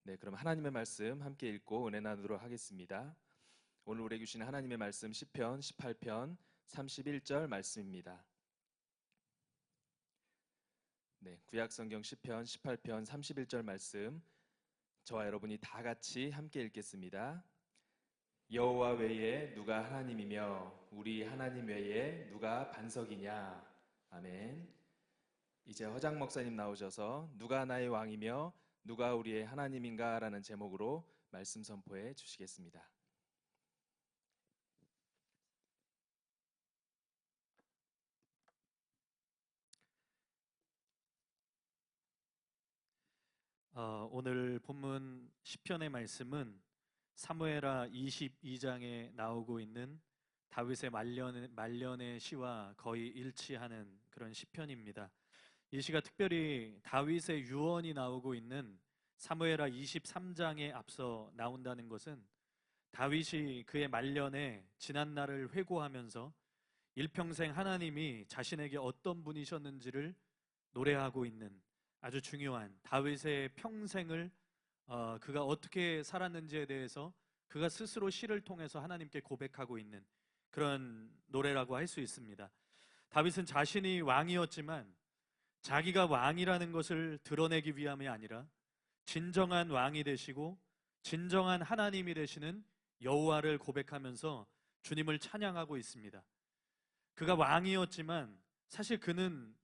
네, 그럼 하나님의 말씀 함께 읽고 은혜 나누도록 하겠습니다. 오늘 우리에게 주신 하나님의 말씀 시편 18편 31절 말씀입니다. 네, 구약 성경 시편 18편 31절 말씀 저와 여러분이 다 같이 함께 읽겠습니다. 여호와 외에 누가 하나님이며 우리 하나님 외에 누가 반석이냐. 아멘. 이제 허장 목사님 나오셔서 누가 나의 왕이며 누가 우리의 하나님인가 라는 제목으로 말씀 선포해 주시겠습니다. 오늘 본문 시편의 말씀은 사무엘하 22장에 나오고 있는 다윗의 말년의 시와 거의 일치하는 그런 시편입니다. 이 시가 특별히 다윗의 유언이 나오고 있는 사무엘하 23장에 앞서 나온다는 것은 다윗이 그의 말년에 지난 날을 회고하면서 일평생 하나님이 자신에게 어떤 분이셨는지를 노래하고 있는 아주 중요한 다윗의 평생을 그가 어떻게 살았는지에 대해서 그가 스스로 시를 통해서 하나님께 고백하고 있는 그런 노래라고 할 수 있습니다. 다윗은 자신이 왕이었지만 자기가 왕이라는 것을 드러내기 위함이 아니라 진정한 왕이 되시고 진정한 하나님이 되시는 여호와를 고백하면서 주님을 찬양하고 있습니다. 그가 왕이었지만 사실 그는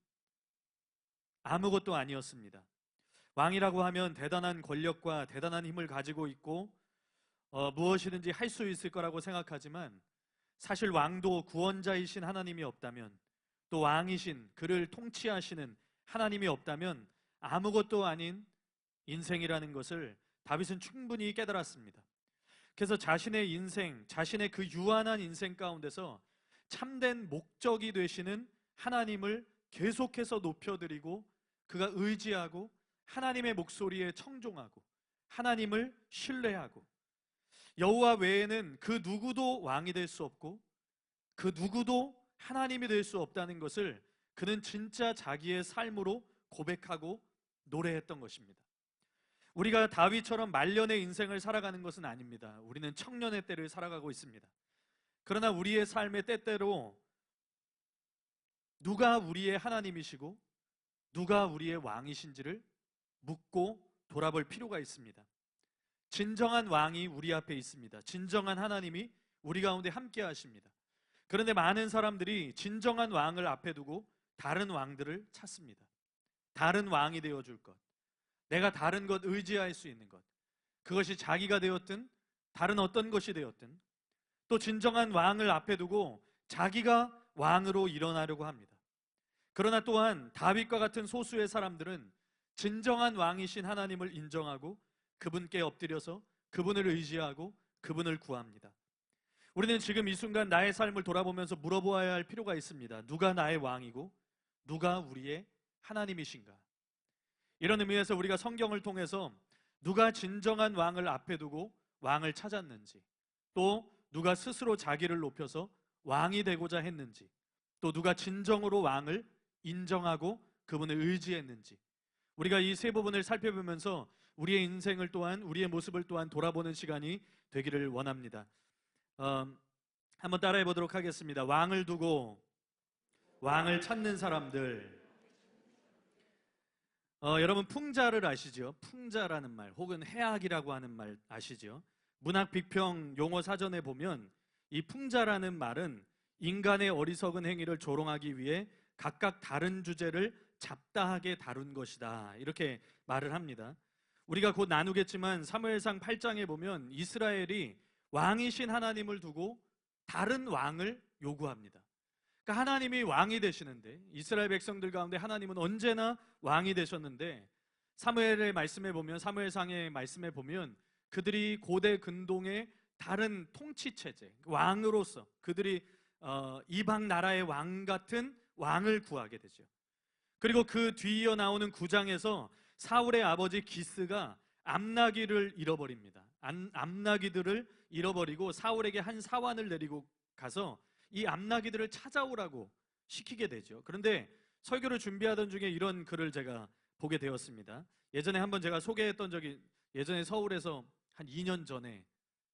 아무것도 아니었습니다. 왕이라고 하면 대단한 권력과 대단한 힘을 가지고 있고 무엇이든지 할 수 있을 거라고 생각하지만 사실 왕도 구원자이신 하나님이 없다면, 또 왕이신 그를 통치하시는 하나님이 없다면 아무것도 아닌 인생이라는 것을 다윗은 충분히 깨달았습니다. 그래서 자신의 인생, 자신의 그 유한한 인생 가운데서 참된 목적이 되시는 하나님을 계속해서 높여드리고 그가 의지하고 하나님의 목소리에 청종하고 하나님을 신뢰하고 여호와 외에는 그 누구도 왕이 될 수 없고 그 누구도 하나님이 될 수 없다는 것을 그는 진짜 자기의 삶으로 고백하고 노래했던 것입니다. 우리가 다윗처럼 말년의 인생을 살아가는 것은 아닙니다. 우리는 청년의 때를 살아가고 있습니다. 그러나 우리의 삶의 때때로 누가 우리의 하나님이시고 누가 우리의 왕이신지를 묻고 돌아볼 필요가 있습니다. 진정한 왕이 우리 앞에 있습니다. 진정한 하나님이 우리 가운데 함께 하십니다. 그런데 많은 사람들이 진정한 왕을 앞에 두고 다른 왕들을 찾습니다. 다른 왕이 되어줄 것, 내가 다른 것 의지할 수 있는 것, 그것이 자기가 되었든 다른 어떤 것이 되었든, 또 진정한 왕을 앞에 두고 자기가 왕으로 일어나려고 합니다. 그러나 또한 다윗과 같은 소수의 사람들은 진정한 왕이신 하나님을 인정하고 그분께 엎드려서 그분을 의지하고 그분을 구합니다. 우리는 지금 이 순간 나의 삶을 돌아보면서 물어보아야 할 필요가 있습니다. 누가 나의 왕이고 누가 우리의 하나님이신가? 이런 의미에서 우리가 성경을 통해서 누가 진정한 왕을 앞에 두고 왕을 찾았는지, 또 누가 스스로 자기를 높여서 왕이 되고자 했는지, 또 누가 진정으로 왕을 인정하고 그분을 의지했는지, 우리가 이 세 부분을 살펴보면서 우리의 인생을 또한, 우리의 모습을 또한 돌아보는 시간이 되기를 원합니다. 한번 따라해 보도록 하겠습니다. 왕을 두고 왕을 찾는 사람들. 여러분 풍자를 아시죠? 풍자라는 말 혹은 해악이라고 하는 말 아시죠? 문학 비평 용어 사전에 보면 이 풍자라는 말은 인간의 어리석은 행위를 조롱하기 위해 각각 다른 주제를 잡다하게 다룬 것이다, 이렇게 말을 합니다. 우리가 곧 나누겠지만 사무엘상 8장에 보면 이스라엘이 왕이신 하나님을 두고 다른 왕을 요구합니다. 그러니까 하나님이 왕이 되시는데, 이스라엘 백성들 가운데 하나님은 언제나 왕이 되셨는데, 사무엘의 말씀에 보면, 사무엘상의 말씀에 보면 그들이 고대 근동의 다른 통치 체제, 왕으로서 그들이 이방 나라의 왕 같은 왕을 구하게 되죠. 그리고 그 뒤이어 나오는 9장에서 사울의 아버지 기스가 암나귀를 잃어버립니다. 암나귀들을 잃어버리고 사울에게 한 사환을 내리고 가서 이 암나귀들을 찾아오라고 시키게 되죠. 그런데 설교를 준비하던 중에 이런 글을 제가 보게 되었습니다. 예전에 한번 제가 소개했던 적이 예전에 서울에서 한 2년 전에,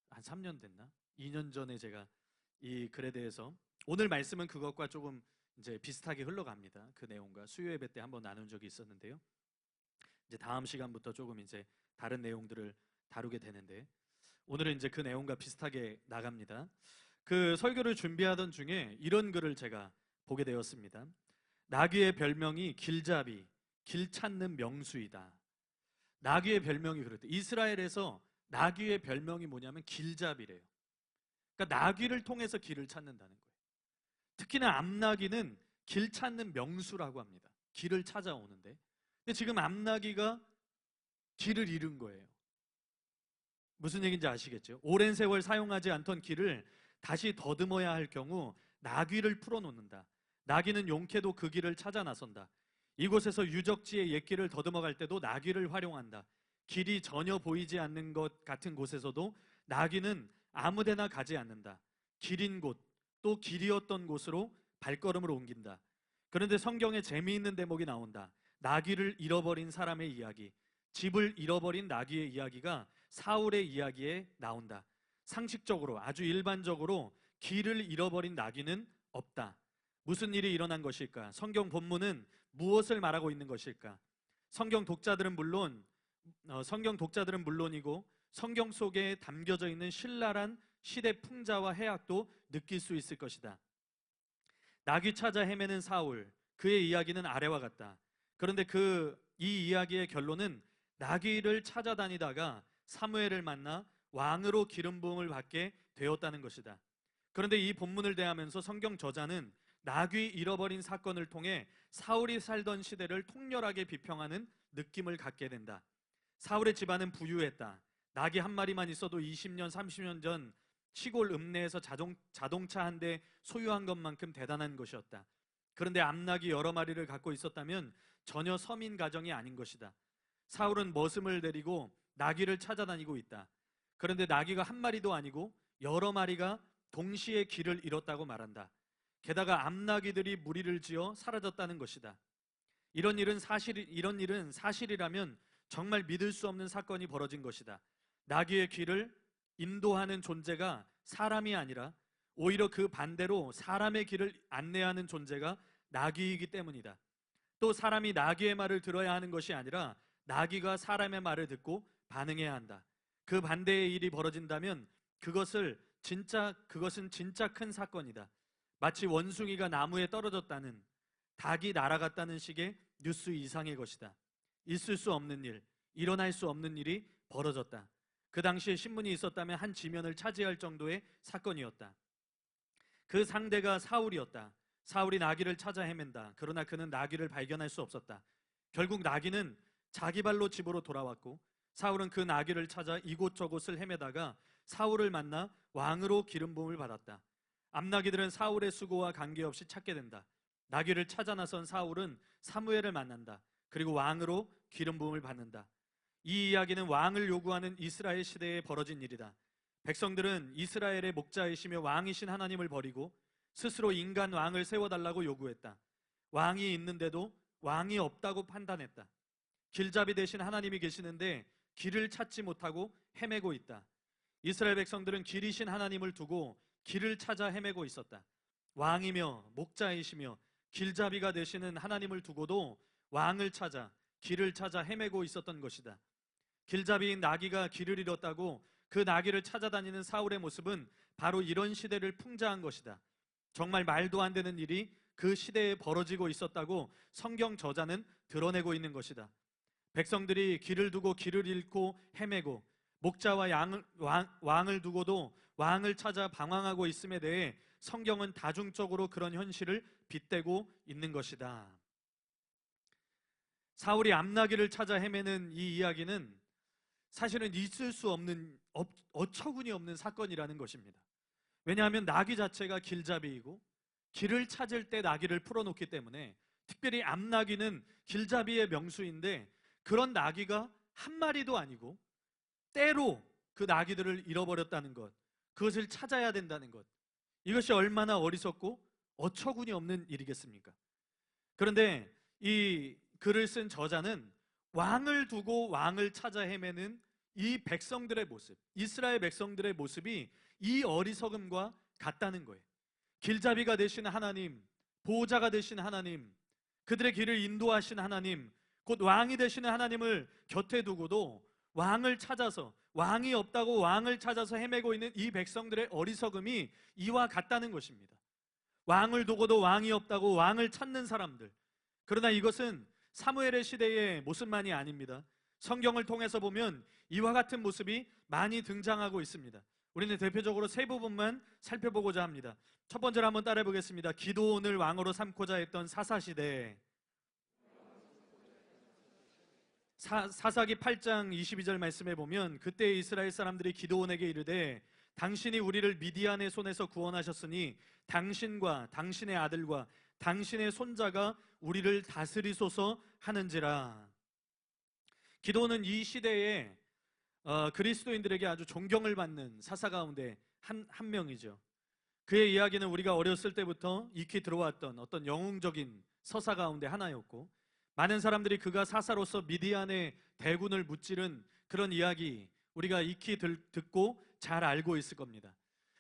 한 3년 됐나? 2년 전에 제가 이 글에 대해서, 오늘 말씀은 그것과 조금 이제 비슷하게 흘러갑니다. 그 내용과 수요 예배 때 한번 나눈 적이 있었는데요. 이제 다음 시간부터 조금 이제 다른 내용들을 다루게 되는데, 오늘은 이제 그 내용과 비슷하게 나갑니다. 그 설교를 준비하던 중에 이런 글을 제가 보게 되었습니다. 나귀의 별명이 길잡이, 길 찾는 명수이다. 나귀의 별명이 그렇대. 이스라엘에서 나귀의 별명이 뭐냐면 길잡이래요. 그러니까 나귀를 통해서 길을 찾는다는 거예요. 특히나 암나귀는 길 찾는 명수라고 합니다. 길을 찾아오는데. 근데 지금 암나귀가 길을 잃은 거예요. 무슨 얘기인지 아시겠죠? 오랜 세월 사용하지 않던 길을 다시 더듬어야 할 경우 나귀를 풀어놓는다. 나귀는 용케도 그 길을 찾아 나선다. 이곳에서 유적지의 옛길을 더듬어 갈 때도 나귀를 활용한다. 길이 전혀 보이지 않는 것 같은 곳에서도 나귀는 아무데나 가지 않는다. 길인 곳, 또 길이었던 곳으로 발걸음을 옮긴다. 그런데 성경에 재미있는 대목이 나온다. 나귀를 잃어버린 사람의 이야기, 집을 잃어버린 나귀의 이야기가 사울의 이야기에 나온다. 상식적으로, 아주 일반적으로 길을 잃어버린 나귀는 없다. 무슨 일이 일어난 것일까? 성경 본문은 무엇을 말하고 있는 것일까? 성경 독자들은 물론이고 성경 속에 담겨져 있는 신랄한 시대 풍자와 해악도 느낄 수 있을 것이다. 나귀 찾아 헤매는 사울, 그의 이야기는 아래와 같다. 그런데 이 이야기의 결론은 나귀를 찾아다니다가 사무엘을 만나 왕으로 기름 부음을 받게 되었다는 것이다. 그런데 이 본문을 대하면서 성경 저자는 나귀 잃어버린 사건을 통해 사울이 살던 시대를 통렬하게 비평하는 느낌을 갖게 된다. 사울의 집안은 부유했다. 나귀 한 마리만 있어도 20년, 30년 전 시골 읍내에서 자동차 한 대 소유한 것만큼 대단한 것이었다. 그런데 암나귀 여러 마리를 갖고 있었다면 전혀 서민 가정이 아닌 것이다. 사울은 머슴을 데리고 나귀를 찾아다니고 있다. 그런데 나귀가 한 마리도 아니고 여러 마리가 동시에 길을 잃었다고 말한다. 게다가 암나귀들이 무리를 지어 사라졌다는 것이다. 이런 일은 사실이라면 정말 믿을 수 없는 사건이 벌어진 것이다. 나귀의 길을 인도하는 존재가 사람이 아니라 오히려 그 반대로 사람의 길을 안내하는 존재가 나귀이기 때문이다. 또 사람이 나귀의 말을 들어야 하는 것이 아니라 나귀가 사람의 말을 듣고 반응해야 한다. 그 반대의 일이 벌어진다면 그것은 진짜 큰 사건이다. 마치 원숭이가 나무에 떨어졌다는, 닭이 날아갔다는 식의 뉴스 이상의 것이다. 있을 수 없는 일, 일어날 수 없는 일이 벌어졌다. 그 당시에 신문이 있었다면 한 지면을 차지할 정도의 사건이었다. 그 상대가 사울이었다. 사울이 나귀를 찾아 헤맨다. 그러나 그는 나귀를 발견할 수 없었다. 결국 나귀는 자기 발로 집으로 돌아왔고 사울은 그 나귀를 찾아 이곳저곳을 헤매다가 사울을 만나 왕으로 기름 부음을 받았다. 암나귀들은 사울의 수고와 관계없이 찾게 된다. 나귀를 찾아 나선 사울은 사무엘을 만난다. 그리고 왕으로 기름 부음을 받는다. 이 이야기는 왕을 요구하는 이스라엘 시대에 벌어진 일이다. 백성들은 이스라엘의 목자이시며 왕이신 하나님을 버리고 스스로 인간 왕을 세워달라고 요구했다. 왕이 있는데도 왕이 없다고 판단했다. 길잡이 대신 하나님이 계시는데 길을 찾지 못하고 헤매고 있다. 이스라엘 백성들은 길이신 하나님을 두고 길을 찾아 헤매고 있었다. 왕이며 목자이시며 길잡이가 되시는 하나님을 두고도 왕을 찾아 길을 찾아 헤매고 있었던 것이다. 길잡이인 나귀가 길을 잃었다고 그 나귀를 찾아다니는 사울의 모습은 바로 이런 시대를 풍자한 것이다. 정말 말도 안 되는 일이 그 시대에 벌어지고 있었다고 성경 저자는 드러내고 있는 것이다. 백성들이 길을 두고 길을 잃고 헤매고 목자와 왕을 두고도 왕을 찾아 방황하고 있음에 대해 성경은 다중적으로 그런 현실을 빗대고 있는 것이다. 사울이 암나귀를 찾아 헤매는 이 이야기는 사실은 있을 수 없는, 어처구니 없는 사건이라는 것입니다. 왜냐하면 나귀 자체가 길잡이이고 길을 찾을 때 나귀를 풀어놓기 때문에, 특별히 암나귀는 길잡이의 명수인데 그런 나귀가 한 마리도 아니고 때로 그 나귀들을 잃어버렸다는 것, 그것을 찾아야 된다는 것, 이것이 얼마나 어리석고 어처구니 없는 일이겠습니까? 그런데 이 글을 쓴 저자는 왕을 두고 왕을 찾아 헤매는 이 백성들의 모습, 이스라엘 백성들의 모습이 이 어리석음과 같다는 거예요. 길잡이가 되신 하나님, 보호자가 되신 하나님, 그들의 길을 인도하신 하나님, 곧 왕이 되시는 하나님을 곁에 두고도 왕을 찾아서, 왕이 없다고 왕을 찾아서 헤매고 있는 이 백성들의 어리석음이 이와 같다는 것입니다. 왕을 두고도 왕이 없다고 왕을 찾는 사람들. 그러나 이것은 사무엘의 시대의 모습만이 아닙니다. 성경을 통해서 보면 이와 같은 모습이 많이 등장하고 있습니다. 우리는 대표적으로 세 부분만 살펴보고자 합니다. 첫 번째로 한번 따라해 보겠습니다. 기드온을 왕으로 삼고자 했던 사사시대. 사사기 8장 22절 말씀에 보면 그때 이스라엘 사람들이 기드온에게 이르되 당신이 우리를 미디안의 손에서 구원하셨으니 당신과 당신의 아들과 당신의 손자가 우리를 다스리소서 하는지라. 기드온은 이 시대에 그리스도인들에게 아주 존경을 받는 사사 가운데 한 명이죠. 그의 이야기는 우리가 어렸을 때부터 익히 들어왔던 어떤 영웅적인 서사 가운데 하나였고, 많은 사람들이 그가 사사로서 미디안의 대군을 무찌른 그런 이야기 우리가 익히 듣고 잘 알고 있을 겁니다.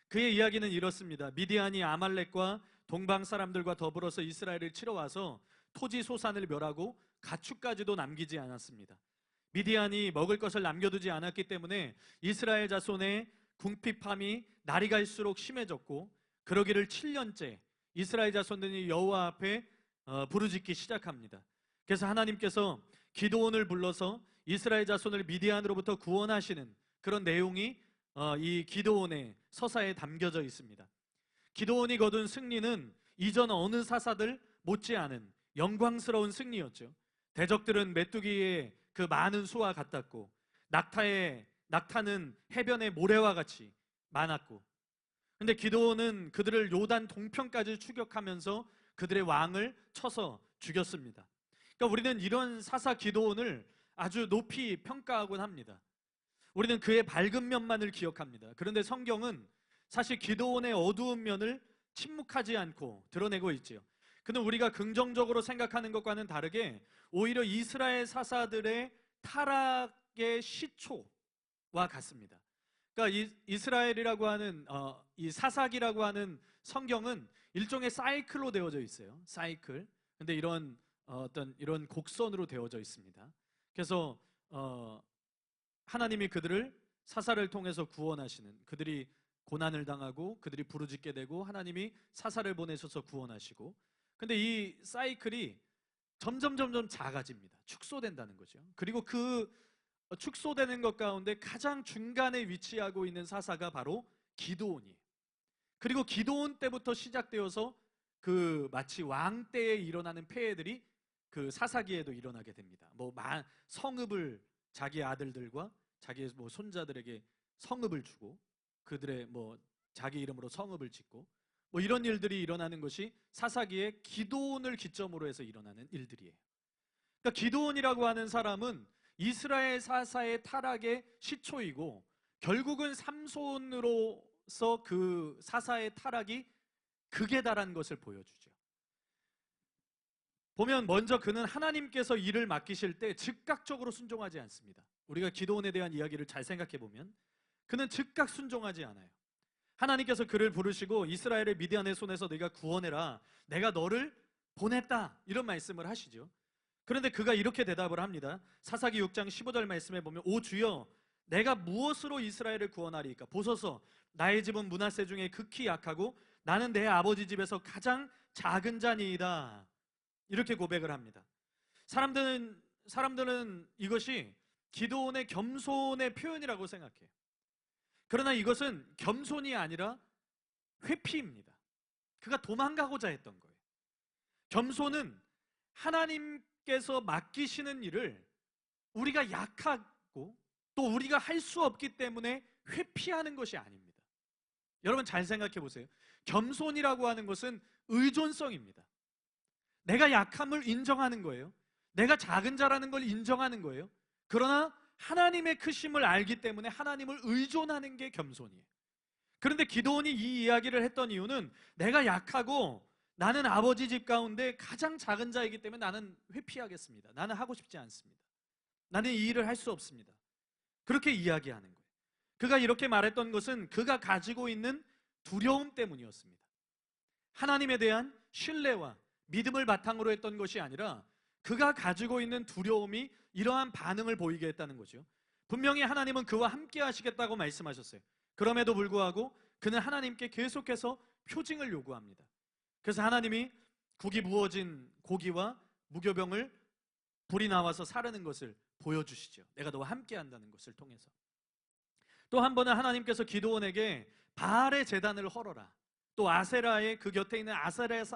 그의 이야기는 이렇습니다. 미디안이 아말렉과 동방 사람들과 더불어서 이스라엘을 치러 와서 토지 소산을 멸하고 가축까지도 남기지 않았습니다. 미디안이 먹을 것을 남겨두지 않았기 때문에 이스라엘 자손의 궁핍함이 날이 갈수록 심해졌고, 그러기를 7년째 이스라엘 자손들이 여호와 앞에 부르짖기 시작합니다. 그래서 하나님께서 기드온을 불러서 이스라엘 자손을 미디안으로부터 구원하시는 그런 내용이 이 기드온의 서사에 담겨져 있습니다. 기드온이 거둔 승리는 이전 어느 사사들 못지않은 영광스러운 승리였죠. 대적들은 메뚜기의 그 많은 수와 같았고, 낙타는 해변의 모래와 같이 많았고, 근데 기드온은 그들을 요단 동편까지 추격하면서 그들의 왕을 쳐서 죽였습니다. 그러니까 우리는 이런 사사 기드온을 아주 높이 평가하곤 합니다. 우리는 그의 밝은 면만을 기억합니다. 그런데 성경은 사실 기드온의 어두운 면을 침묵하지 않고 드러내고 있지요. 그는 우리가 긍정적으로 생각하는 것과는 다르게 오히려 이스라엘 사사들의 타락의 시초와 같습니다. 그러니까 이스라엘이라고 하는 이 사사기라고 하는 성경은 일종의 사이클로 되어져 있어요. 사이클. 근데 이런 이런 곡선으로 되어져 있습니다. 그래서 하나님이 그들을 사사를 통해서 구원하시는, 그들이 고난을 당하고 그들이 부르짖게 되고 하나님이 사사를 보내셔서 구원하시고, 근데 이 사이클이 점점 작아집니다. 축소된다는 거죠. 그리고 그 축소되는 것 가운데 가장 중간에 위치하고 있는 사사가 바로 기드온이에요. 그리고 기드온 때부터 시작되어서 그 마치 왕 때에 일어나는 폐해들이 그 사사기에도 일어나게 됩니다. 성읍을 자기 아들들과 자기의 손자들에게 성읍을 주고, 그들의 자기 이름으로 성읍을 짓고, 이런 일들이 일어나는 것이 사사기의 기드온을 기점으로 해서 일어나는 일들이에요. 그러니까 기드온이라고 하는 사람은 이스라엘 사사의 타락의 시초이고, 결국은 삼손으로서 그 사사의 타락이 극에 달한 것을 보여주죠. 보면 먼저 그는 하나님께서 일을 맡기실 때 즉각적으로 순종하지 않습니다. 우리가 기드온에 대한 이야기를 잘 생각해 보면 그는 즉각 순종하지 않아요. 하나님께서 그를 부르시고 이스라엘을 미디안의 손에서 네가 구원해라, 내가 너를 보냈다, 이런 말씀을 하시죠. 그런데 그가 이렇게 대답을 합니다. 사사기 6장 15절 말씀에 보면 오 주여, 내가 무엇으로 이스라엘을 구원하리이까? 보소서, 나의 집은 므낫세 중에 극히 약하고 나는 내 아버지 집에서 가장 작은 자니이다, 이렇게 고백을 합니다. 사람들은 이것이 기드온의 겸손의 표현이라고 생각해요. 그러나 이것은 겸손이 아니라 회피입니다. 그가 도망가고자 했던 거예요. 겸손은 하나님께서 맡기시는 일을 우리가 약하고 또 우리가 할 수 없기 때문에 회피하는 것이 아닙니다. 여러분 잘 생각해 보세요. 겸손이라고 하는 것은 의존성입니다. 내가 약함을 인정하는 거예요. 내가 작은 자라는 걸 인정하는 거예요. 그러나 하나님의 크심을 알기 때문에 하나님을 의존하는 게 겸손이에요. 그런데 기드온이 이 이야기를 했던 이유는 내가 약하고 나는 아버지 집 가운데 가장 작은 자이기 때문에 나는 회피하겠습니다. 나는 하고 싶지 않습니다. 나는 이 일을 할 수 없습니다. 그렇게 이야기하는 거예요. 그가 이렇게 말했던 것은 그가 가지고 있는 두려움 때문이었습니다. 하나님에 대한 신뢰와 믿음을 바탕으로 했던 것이 아니라 그가 가지고 있는 두려움이 이러한 반응을 보이게 했다는 거죠. 분명히 하나님은 그와 함께 하시겠다고 말씀하셨어요. 그럼에도 불구하고 그는 하나님께 계속해서 표징을 요구합니다. 그래서 하나님이 국이 부어진 고기와 무교병을 불이 나와서 사르는 것을 보여주시죠. 내가 너와 함께 한다는 것을 통해서. 또 한 번은 하나님께서 기드온에게 바알의 제단을 헐어라, 또 아세라의 그 곁에 있는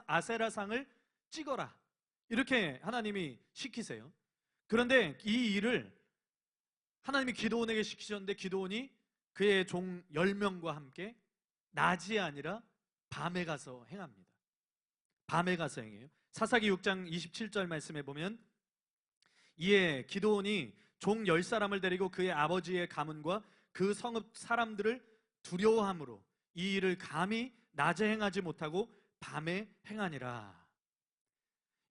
아세라상을 찍어라, 이렇게 하나님이 시키세요. 그런데 이 일을 하나님이 기드온에게 시키셨는데 기드온이 그의 종 10명과 함께 낮이 아니라 밤에 가서 행합니다. 밤에 가서 행해요. 사사기 6장 27절 말씀에 보면 이에 기드온이 종 10사람을 데리고 그의 아버지의 가문과 그 성읍 사람들을 두려워함으로 이 일을 감히 낮에 행하지 못하고 밤에 행하니라.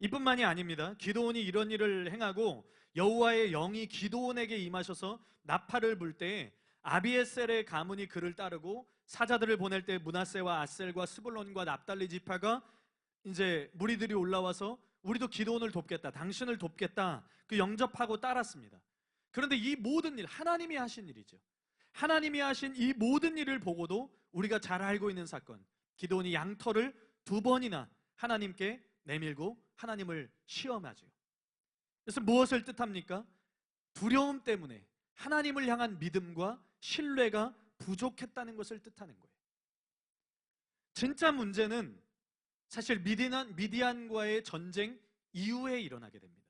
이뿐만이 아닙니다. 기드온이 이런 일을 행하고 여호와의 영이 기드온에게 임하셔서 나팔을 불 때에 아비에셀의 가문이 그를 따르고 사자들을 보낼 때 므낫세와 아셀과 스불론과 납달리 지파가 이제 무리들이 올라와서 우리도 기드온을 돕겠다, 당신을 돕겠다, 그 영접하고 따랐습니다. 그런데 이 모든 일, 하나님이 하신 일이죠. 하나님이 하신 이 모든 일을 보고도 우리가 잘 알고 있는 사건, 기드온이 양털을 2번이나 하나님께 내밀고 하나님을 시험하죠. 그래서 무엇을 뜻합니까? 두려움 때문에 하나님을 향한 믿음과 신뢰가 부족했다는 것을 뜻하는 거예요. 진짜 문제는 사실 미디안과의 전쟁 이후에 일어나게 됩니다.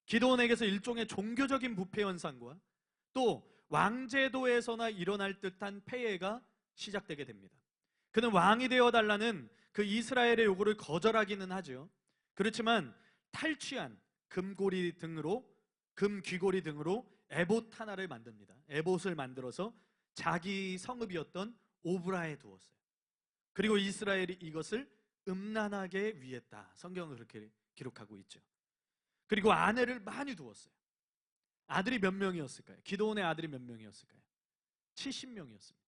기드온에게서 일종의 종교적인 부패 현상과 또 왕제도에서나 일어날 듯한 폐해가 시작되게 됩니다. 그는 왕이 되어달라는 그 이스라엘의 요구를 거절하기는 하죠. 그렇지만 탈취한 금 귀고리 등으로 에봇 하나를 만듭니다. 에봇을 만들어서 자기 성읍이었던 오브라에 두었어요. 그리고 이스라엘이 이것을 음란하게 위했다. 성경은 그렇게 기록하고 있죠. 그리고 아내를 많이 두었어요. 아들이 몇 명이었을까요? 기드온의 아들이 몇 명이었을까요? 70명이었습니다.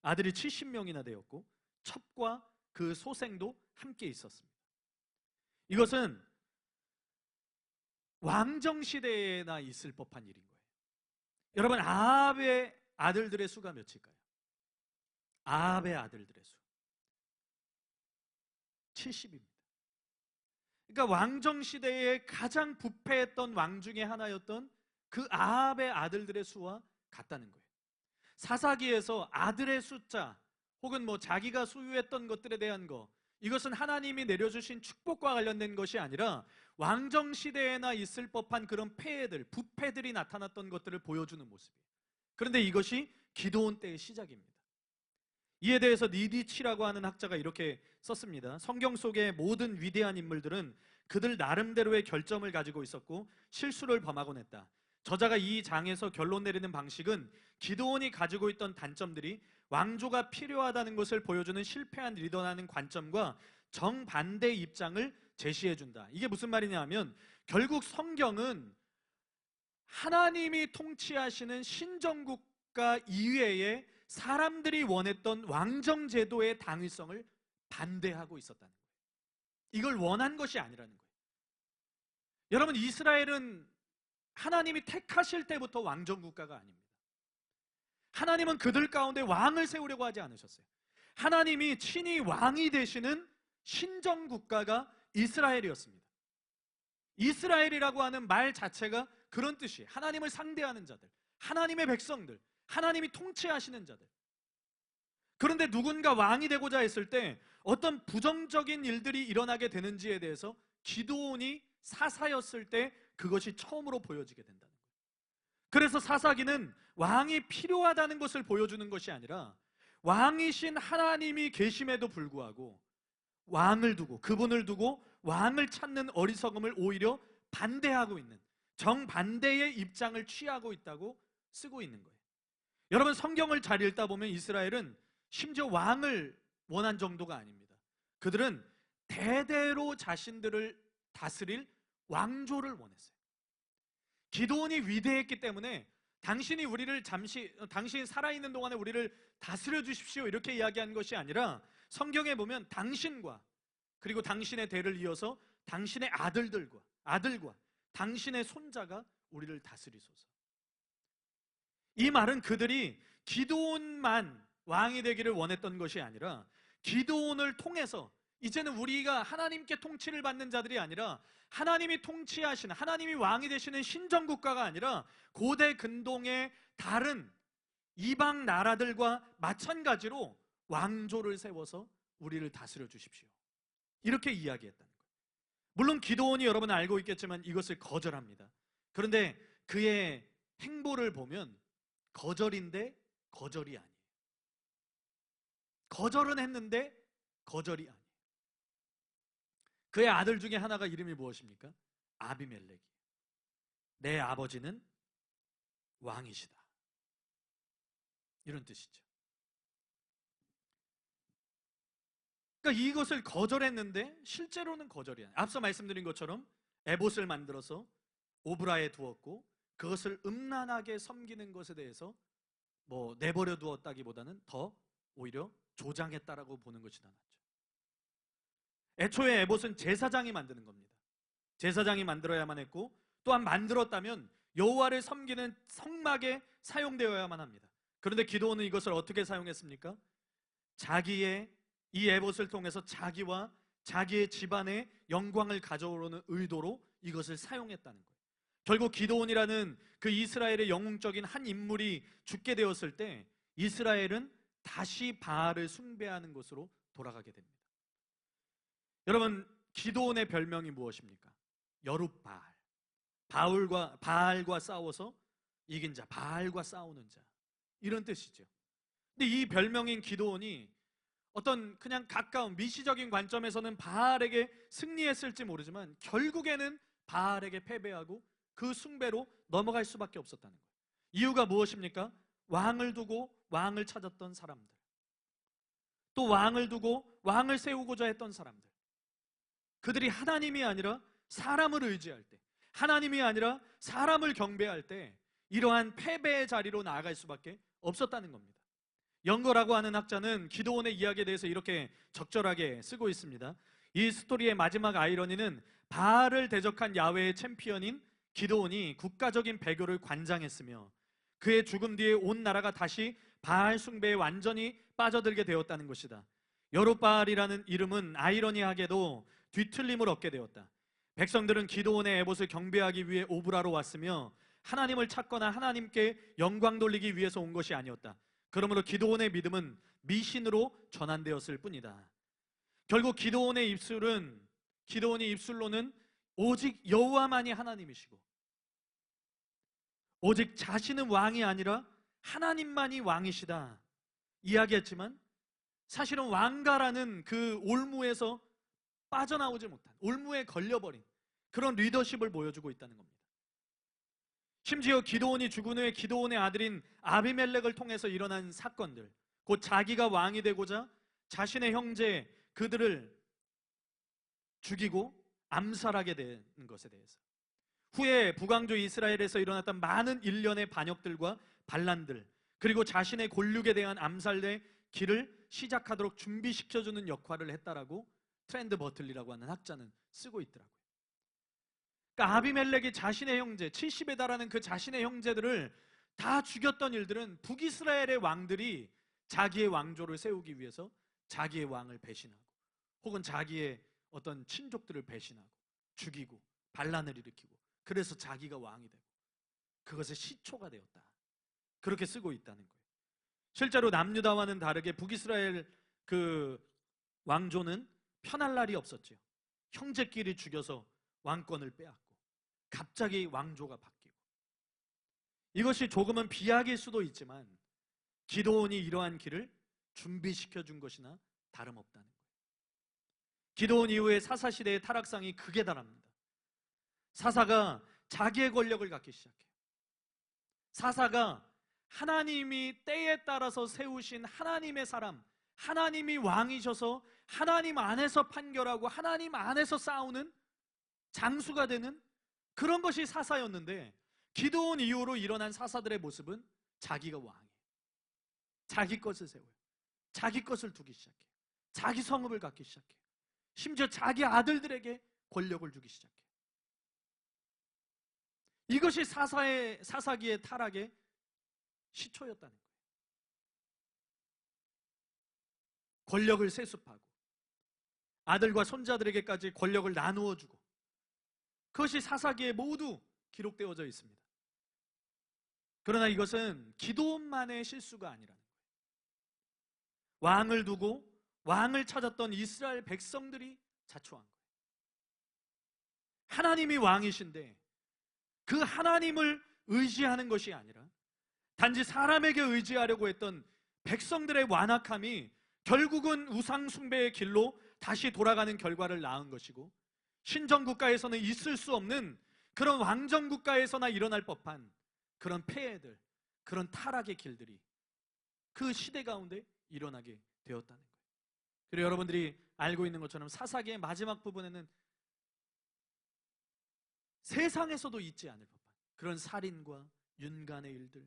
아들이 70명이나 되었고 첩과 그 소생도 함께 있었습니다. 이것은 왕정시대에나 있을 법한 일인 거예요. 여러분, 아합의 아들들의 수가 몇일까요? 아합의 아들들의 수 70입니다. 그러니까 왕정시대에 가장 부패했던 왕 중에 하나였던 그 아합의 아들들의 수와 같다는 거예요. 사사기에서 아들의 숫자 혹은 자기가 소유했던 것들에 대한 거, 이것은 하나님이 내려주신 축복과 관련된 것이 아니라 왕정시대에나 있을 법한 그런 폐해들, 부패들이 나타났던 것들을 보여주는 모습이에요. 그런데 이것이 기드온 때의 시작입니다. 이에 대해서 니디치라고 하는 학자가 이렇게 썼습니다. 성경 속의 모든 위대한 인물들은 그들 나름대로의 결점을 가지고 있었고 실수를 범하곤 했다. 저자가 이 장에서 결론 내리는 방식은 기드온이 가지고 있던 단점들이 왕조가 필요하다는 것을 보여주는 실패한 리더라는 관점과 정반대 입장을 제시해준다. 이게 무슨 말이냐 하면 결국 성경은 하나님이 통치하시는 신정국가 이외에 사람들이 원했던 왕정제도의 당위성을 반대하고 있었다는 거예요. 이걸 원한 것이 아니라는 거예요. 여러분, 이스라엘은 하나님이 택하실 때부터 왕정국가가 아닙니다. 하나님은 그들 가운데 왕을 세우려고 하지 않으셨어요. 하나님이 친히 왕이 되시는 신정국가가 이스라엘이었습니다. 이스라엘이라고 하는 말 자체가 그런 뜻이에요. 하나님을 상대하는 자들, 하나님의 백성들, 하나님이 통치하시는 자들. 그런데 누군가 왕이 되고자 했을 때 어떤 부정적인 일들이 일어나게 되는지에 대해서 기드온이 사사였을 때 그것이 처음으로 보여지게 된다는 거예요. 그래서 사사기는 왕이 필요하다는 것을 보여주는 것이 아니라 왕이신 하나님이 계심에도 불구하고 왕을 두고, 그분을 두고 왕을 찾는 어리석음을 오히려 반대하고 있는, 정반대의 입장을 취하고 있다고 쓰고 있는 거예요. 여러분, 성경을 잘 읽다 보면 이스라엘은 심지어 왕을 원한 정도가 아닙니다. 그들은 대대로 자신들을 다스릴 왕조를 원했어요. 기드온이 위대했기 때문에 당신이 우리를 당신 살아있는 동안에 우리를 다스려 주십시오 이렇게 이야기한 것이 아니라 성경에 보면 당신과 그리고 당신의 대를 이어서 당신의 아들과 당신의 손자가 우리를 다스리소서. 이 말은 그들이 기드온만 왕이 되기를 원했던 것이 아니라 기드온을 통해서 이제는 우리가 하나님께 통치를 받는 자들이 아니라 하나님이 통치하시는, 하나님이 왕이 되시는 신정국가가 아니라 고대 근동의 다른 이방 나라들과 마찬가지로 왕조를 세워서 우리를 다스려 주십시오 이렇게 이야기했다는 거예요. 물론 기드온이 여러분 알고 있겠지만 이것을 거절합니다. 그런데 그의 행보를 보면 거절인데 거절이 아니에요. 거절은 했는데 거절이 아니에요. 그의 아들 중에 하나가 이름이 무엇입니까? 아비멜렉이에요. 내 아버지는 왕이시다 이런 뜻이죠. 그러니까 이것을 거절했는데 실제로는 거절이 아니에요. 앞서 말씀드린 것처럼 에봇을 만들어서 오브라에 두었고 그것을 음란하게 섬기는 것에 대해서 내버려 두었다기보다는 더 오히려 조장했다라고 보는 것이 더 낫죠. 애초에 에봇은 제사장이 만드는 겁니다. 제사장이 만들어야만 했고 또한 만들었다면 여호와를 섬기는 성막에 사용되어야만 합니다. 그런데 기드온은 이것을 어떻게 사용했습니까? 자기의 이 에봇을 통해서 자기와 자기의 집안의 영광을 가져오려는 의도로 이것을 사용했다는 거예요. 결국 기드온이라는 그 이스라엘의 영웅적인 한 인물이 죽게 되었을 때 이스라엘은 다시 바알을 숭배하는 것으로 돌아가게 됩니다. 여러분, 기드온의 별명이 무엇입니까? 여룻바알. 바알과 싸워서 이긴 자, 바알과 싸우는 자, 이런 뜻이죠. 근데 이 별명인 기드온이 어떤 그냥 가까운 미시적인 관점에서는 바알에게 승리했을지 모르지만 결국에는 바알에게 패배하고 그 숭배로 넘어갈 수밖에 없었다는 거예요. 이유가 무엇입니까? 왕을 두고 왕을 찾았던 사람들, 또 왕을 두고 왕을 세우고자 했던 사람들, 그들이 하나님이 아니라 사람을 의지할 때, 하나님이 아니라 사람을 경배할 때 이러한 패배의 자리로 나아갈 수밖에 없었다는 겁니다. 영거라고 하는 학자는 기드온의 이야기에 대해서 이렇게 적절하게 쓰고 있습니다. 이 스토리의 마지막 아이러니는 바알을 대적한 야훼의 챔피언인 기드온이 국가적인 배교를 관장했으며 그의 죽음 뒤에 온 나라가 다시 바알 숭배에 완전히 빠져들게 되었다는 것이다. 여룻바알이라는 이름은 아이러니하게도 뒤틀림을 얻게 되었다. 백성들은 기드온의 에봇을 경배하기 위해 오브라로 왔으며 하나님을 찾거나 하나님께 영광 돌리기 위해서 온 것이 아니었다. 그러므로 기드온의 믿음은 미신으로 전환되었을 뿐이다. 결국 기드온의 입술로는 오직 여호와만이 하나님이시고 오직 자신은 왕이 아니라 하나님만이 왕이시다 이야기했지만 사실은 왕가라는 그 올무에서 빠져나오지 못한, 올무에 걸려버린 그런 리더십을 보여주고 있다는 겁니다. 심지어 기드온이 죽은 후에 기드온의 아들인 아비멜렉을 통해서 일어난 사건들, 곧 자기가 왕이 되고자 자신의 형제 그들을 죽이고 암살하게 된 것에 대해서, 후에 북왕조 이스라엘에서 일어났던 많은 일련의 반역들과 반란들, 그리고 자신의 골육에 대한 암살의 길을 시작하도록 준비시켜주는 역할을 했다라고 트렌드 버틀리라고 하는 학자는 쓰고 있더라고요. 그러니까 아비멜렉이 자신의 형제 70에 달하는 그 자신의 형제들을 다 죽였던 일들은 북이스라엘의 왕들이 자기의 왕조를 세우기 위해서 자기의 왕을 배신하고 혹은 자기의 어떤 친족들을 배신하고 죽이고 반란을 일으키고 그래서 자기가 왕이 되고 그것의 시초가 되었다, 그렇게 쓰고 있다는 거예요. 실제로 남유다와는 다르게 북이스라엘 그 왕조는 편할 날이 없었죠. 형제끼리 죽여서 왕권을 빼앗고 갑자기 왕조가 바뀌고, 이것이 조금은 비약일 수도 있지만 기드온이 이러한 길을 준비시켜 준 것이나 다름없다는 거예요. 기드온 이후에 사사 시대의 타락상이 극에 달합니다. 사사가 자기의 권력을 갖기 시작해요. 사사가 하나님이 때에 따라서 세우신 하나님의 사람, 하나님이 왕이셔서 하나님 안에서 판결하고 하나님 안에서 싸우는 장수가 되는 그런 것이 사사였는데, 기드온 이후로 일어난 사사들의 모습은 자기가 왕이에요. 자기 것을 세워요. 자기 것을 두기 시작해요. 자기 성읍을 갖기 시작해요. 심지어 자기 아들들에게 권력을 주기 시작해요. 이것이 사사기의 타락의 시초였다는 거예요. 권력을 세습하고 아들과 손자들에게까지 권력을 나누어 주고, 그것이 사사기에 모두 기록되어져 있습니다. 그러나 이것은 기드온만의 실수가 아니라는 거예요. 왕을 두고 왕을 찾았던 이스라엘 백성들이 자초한 거예요. 하나님이 왕이신데 그 하나님을 의지하는 것이 아니라 단지 사람에게 의지하려고 했던 백성들의 완악함이 결국은 우상 숭배의 길로 다시 돌아가는 결과를 낳은 것이고, 신정국가에서는 있을 수 없는 그런 왕정국가에서나 일어날 법한 그런 폐해들, 그런 타락의 길들이 그 시대 가운데 일어나게 되었다는 거예요. 그리고 여러분들이 알고 있는 것처럼 사사기의 마지막 부분에는 세상에서도 있지 않을 법한 그런 살인과 윤간의 일들,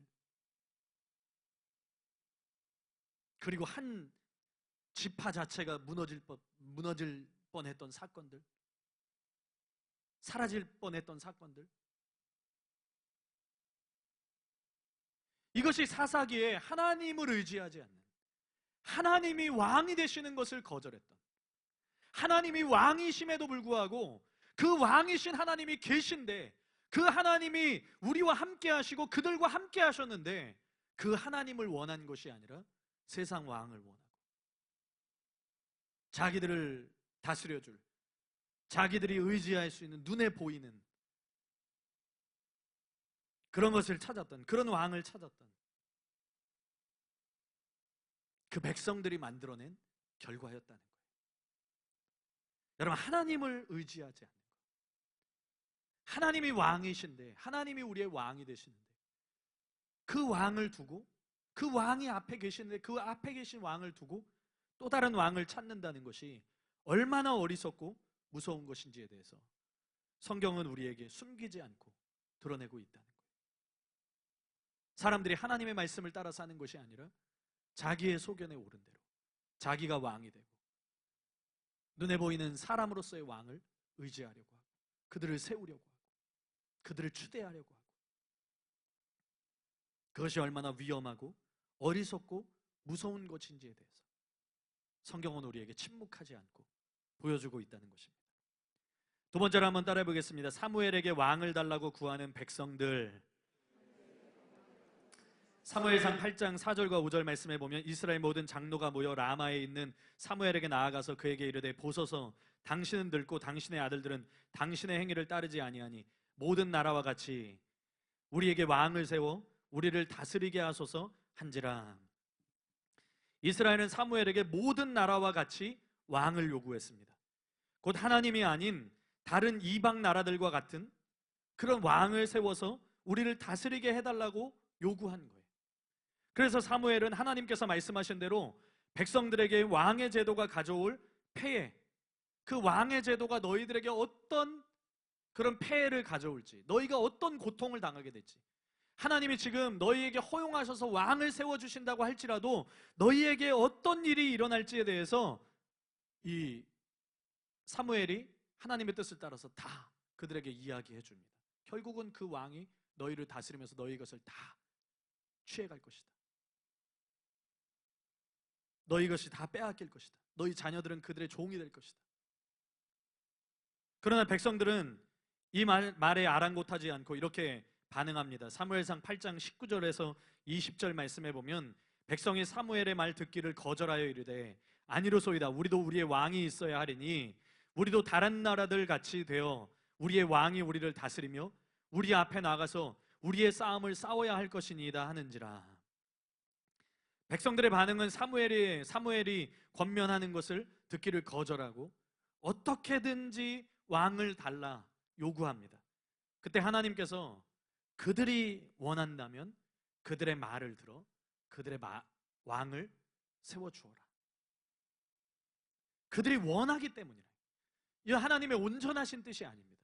그리고 한 지파 자체가 무너질 뻔했던 사건들, 사라질 뻔했던 사건들, 이것이 사사기에 하나님을 의지하지 않는, 하나님이 왕이 되시는 것을 거절했던, 하나님이 왕이심에도 불구하고 그 왕이신 하나님이 계신데 그 하나님이 우리와 함께 하시고 그들과 함께 하셨는데 그 하나님을 원한 것이 아니라 세상 왕을 원하고 자기들을 다스려줄, 자기들이 의지할 수 있는 눈에 보이는 그런 것을 찾았던, 그런 왕을 찾았던 그 백성들이 만들어낸 결과였다는 거예요. 여러분, 하나님을 의지하지 않는 것, 하나님이 왕이신데, 하나님이 우리의 왕이 되시는데 그 왕을 두고, 그 왕이 앞에 계시는데 그 앞에 계신 왕을 두고 또 다른 왕을 찾는다는 것이 얼마나 어리석고 무서운 것인지에 대해서 성경은 우리에게 숨기지 않고 드러내고 있다는 거예요. 사람들이 하나님의 말씀을 따라 사는 것이 아니라 자기의 소견에 오른 대로 자기가 왕이 되고 눈에 보이는 사람으로서의 왕을 의지하려고 하고 그들을 세우려고 하고 그들을 추대하려고 하고, 그것이 얼마나 위험하고 어리석고 무서운 것인지에 대해서 성경은 우리에게 침묵하지 않고 보여주고 있다는 것입니다. 두 번째로 한번 따라해 보겠습니다. 사무엘에게 왕을 달라고 구하는 백성들. 사무엘상 8장 4절과 5절 말씀에 보면 이스라엘 모든 장로가 모여 라마에 있는 사무엘에게 나아가서 그에게 이르되 보소서, 당신은 늙고 당신의 아들들은 당신의 행위를 따르지 아니하니 모든 나라와 같이 우리에게 왕을 세워 우리를 다스리게 하소서 한지라. 이스라엘은 사무엘에게 모든 나라와 같이 왕을 요구했습니다. 곧 하나님이 아닌 다른 이방 나라들과 같은 그런 왕을 세워서 우리를 다스리게 해달라고 요구한 거예요. 그래서 사무엘은 하나님께서 말씀하신 대로 백성들에게 왕의 제도가 가져올 폐해, 그 왕의 제도가 너희들에게 어떤 그런 폐해를 가져올지, 너희가 어떤 고통을 당하게 될지, 하나님이 지금 너희에게 허용하셔서 왕을 세워주신다고 할지라도 너희에게 어떤 일이 일어날지에 대해서 이 사무엘이 하나님의 뜻을 따라서 다 그들에게 이야기해 줍니다. 결국은 그 왕이 너희를 다스리면서 너희 것을 다 취해갈 것이다. 너희 것이 다 빼앗길 것이다. 너희 자녀들은 그들의 종이 될 것이다. 그러나 백성들은 이 말에 아랑곳하지 않고 이렇게 반응합니다. 사무엘상 8장 19절에서 20절 말씀해 보면 백성이 사무엘의 말 듣기를 거절하여 이르되 아니로소이다. 우리도 우리의 왕이 있어야 하리니 우리도 다른 나라들 같이 되어 우리의 왕이 우리를 다스리며 우리 앞에 나가서 우리의 싸움을 싸워야 할 것이니이다 하는지라. 백성들의 반응은 사무엘이 권면하는 것을 듣기를 거절하고 어떻게든지 왕을 달라 요구합니다. 그때 하나님께서 그들이 원한다면 그들의 말을 들어 그들의 왕을 세워주어라. 그들이 원하기 때문이라. 이 하나님의 온전하신 뜻이 아닙니다.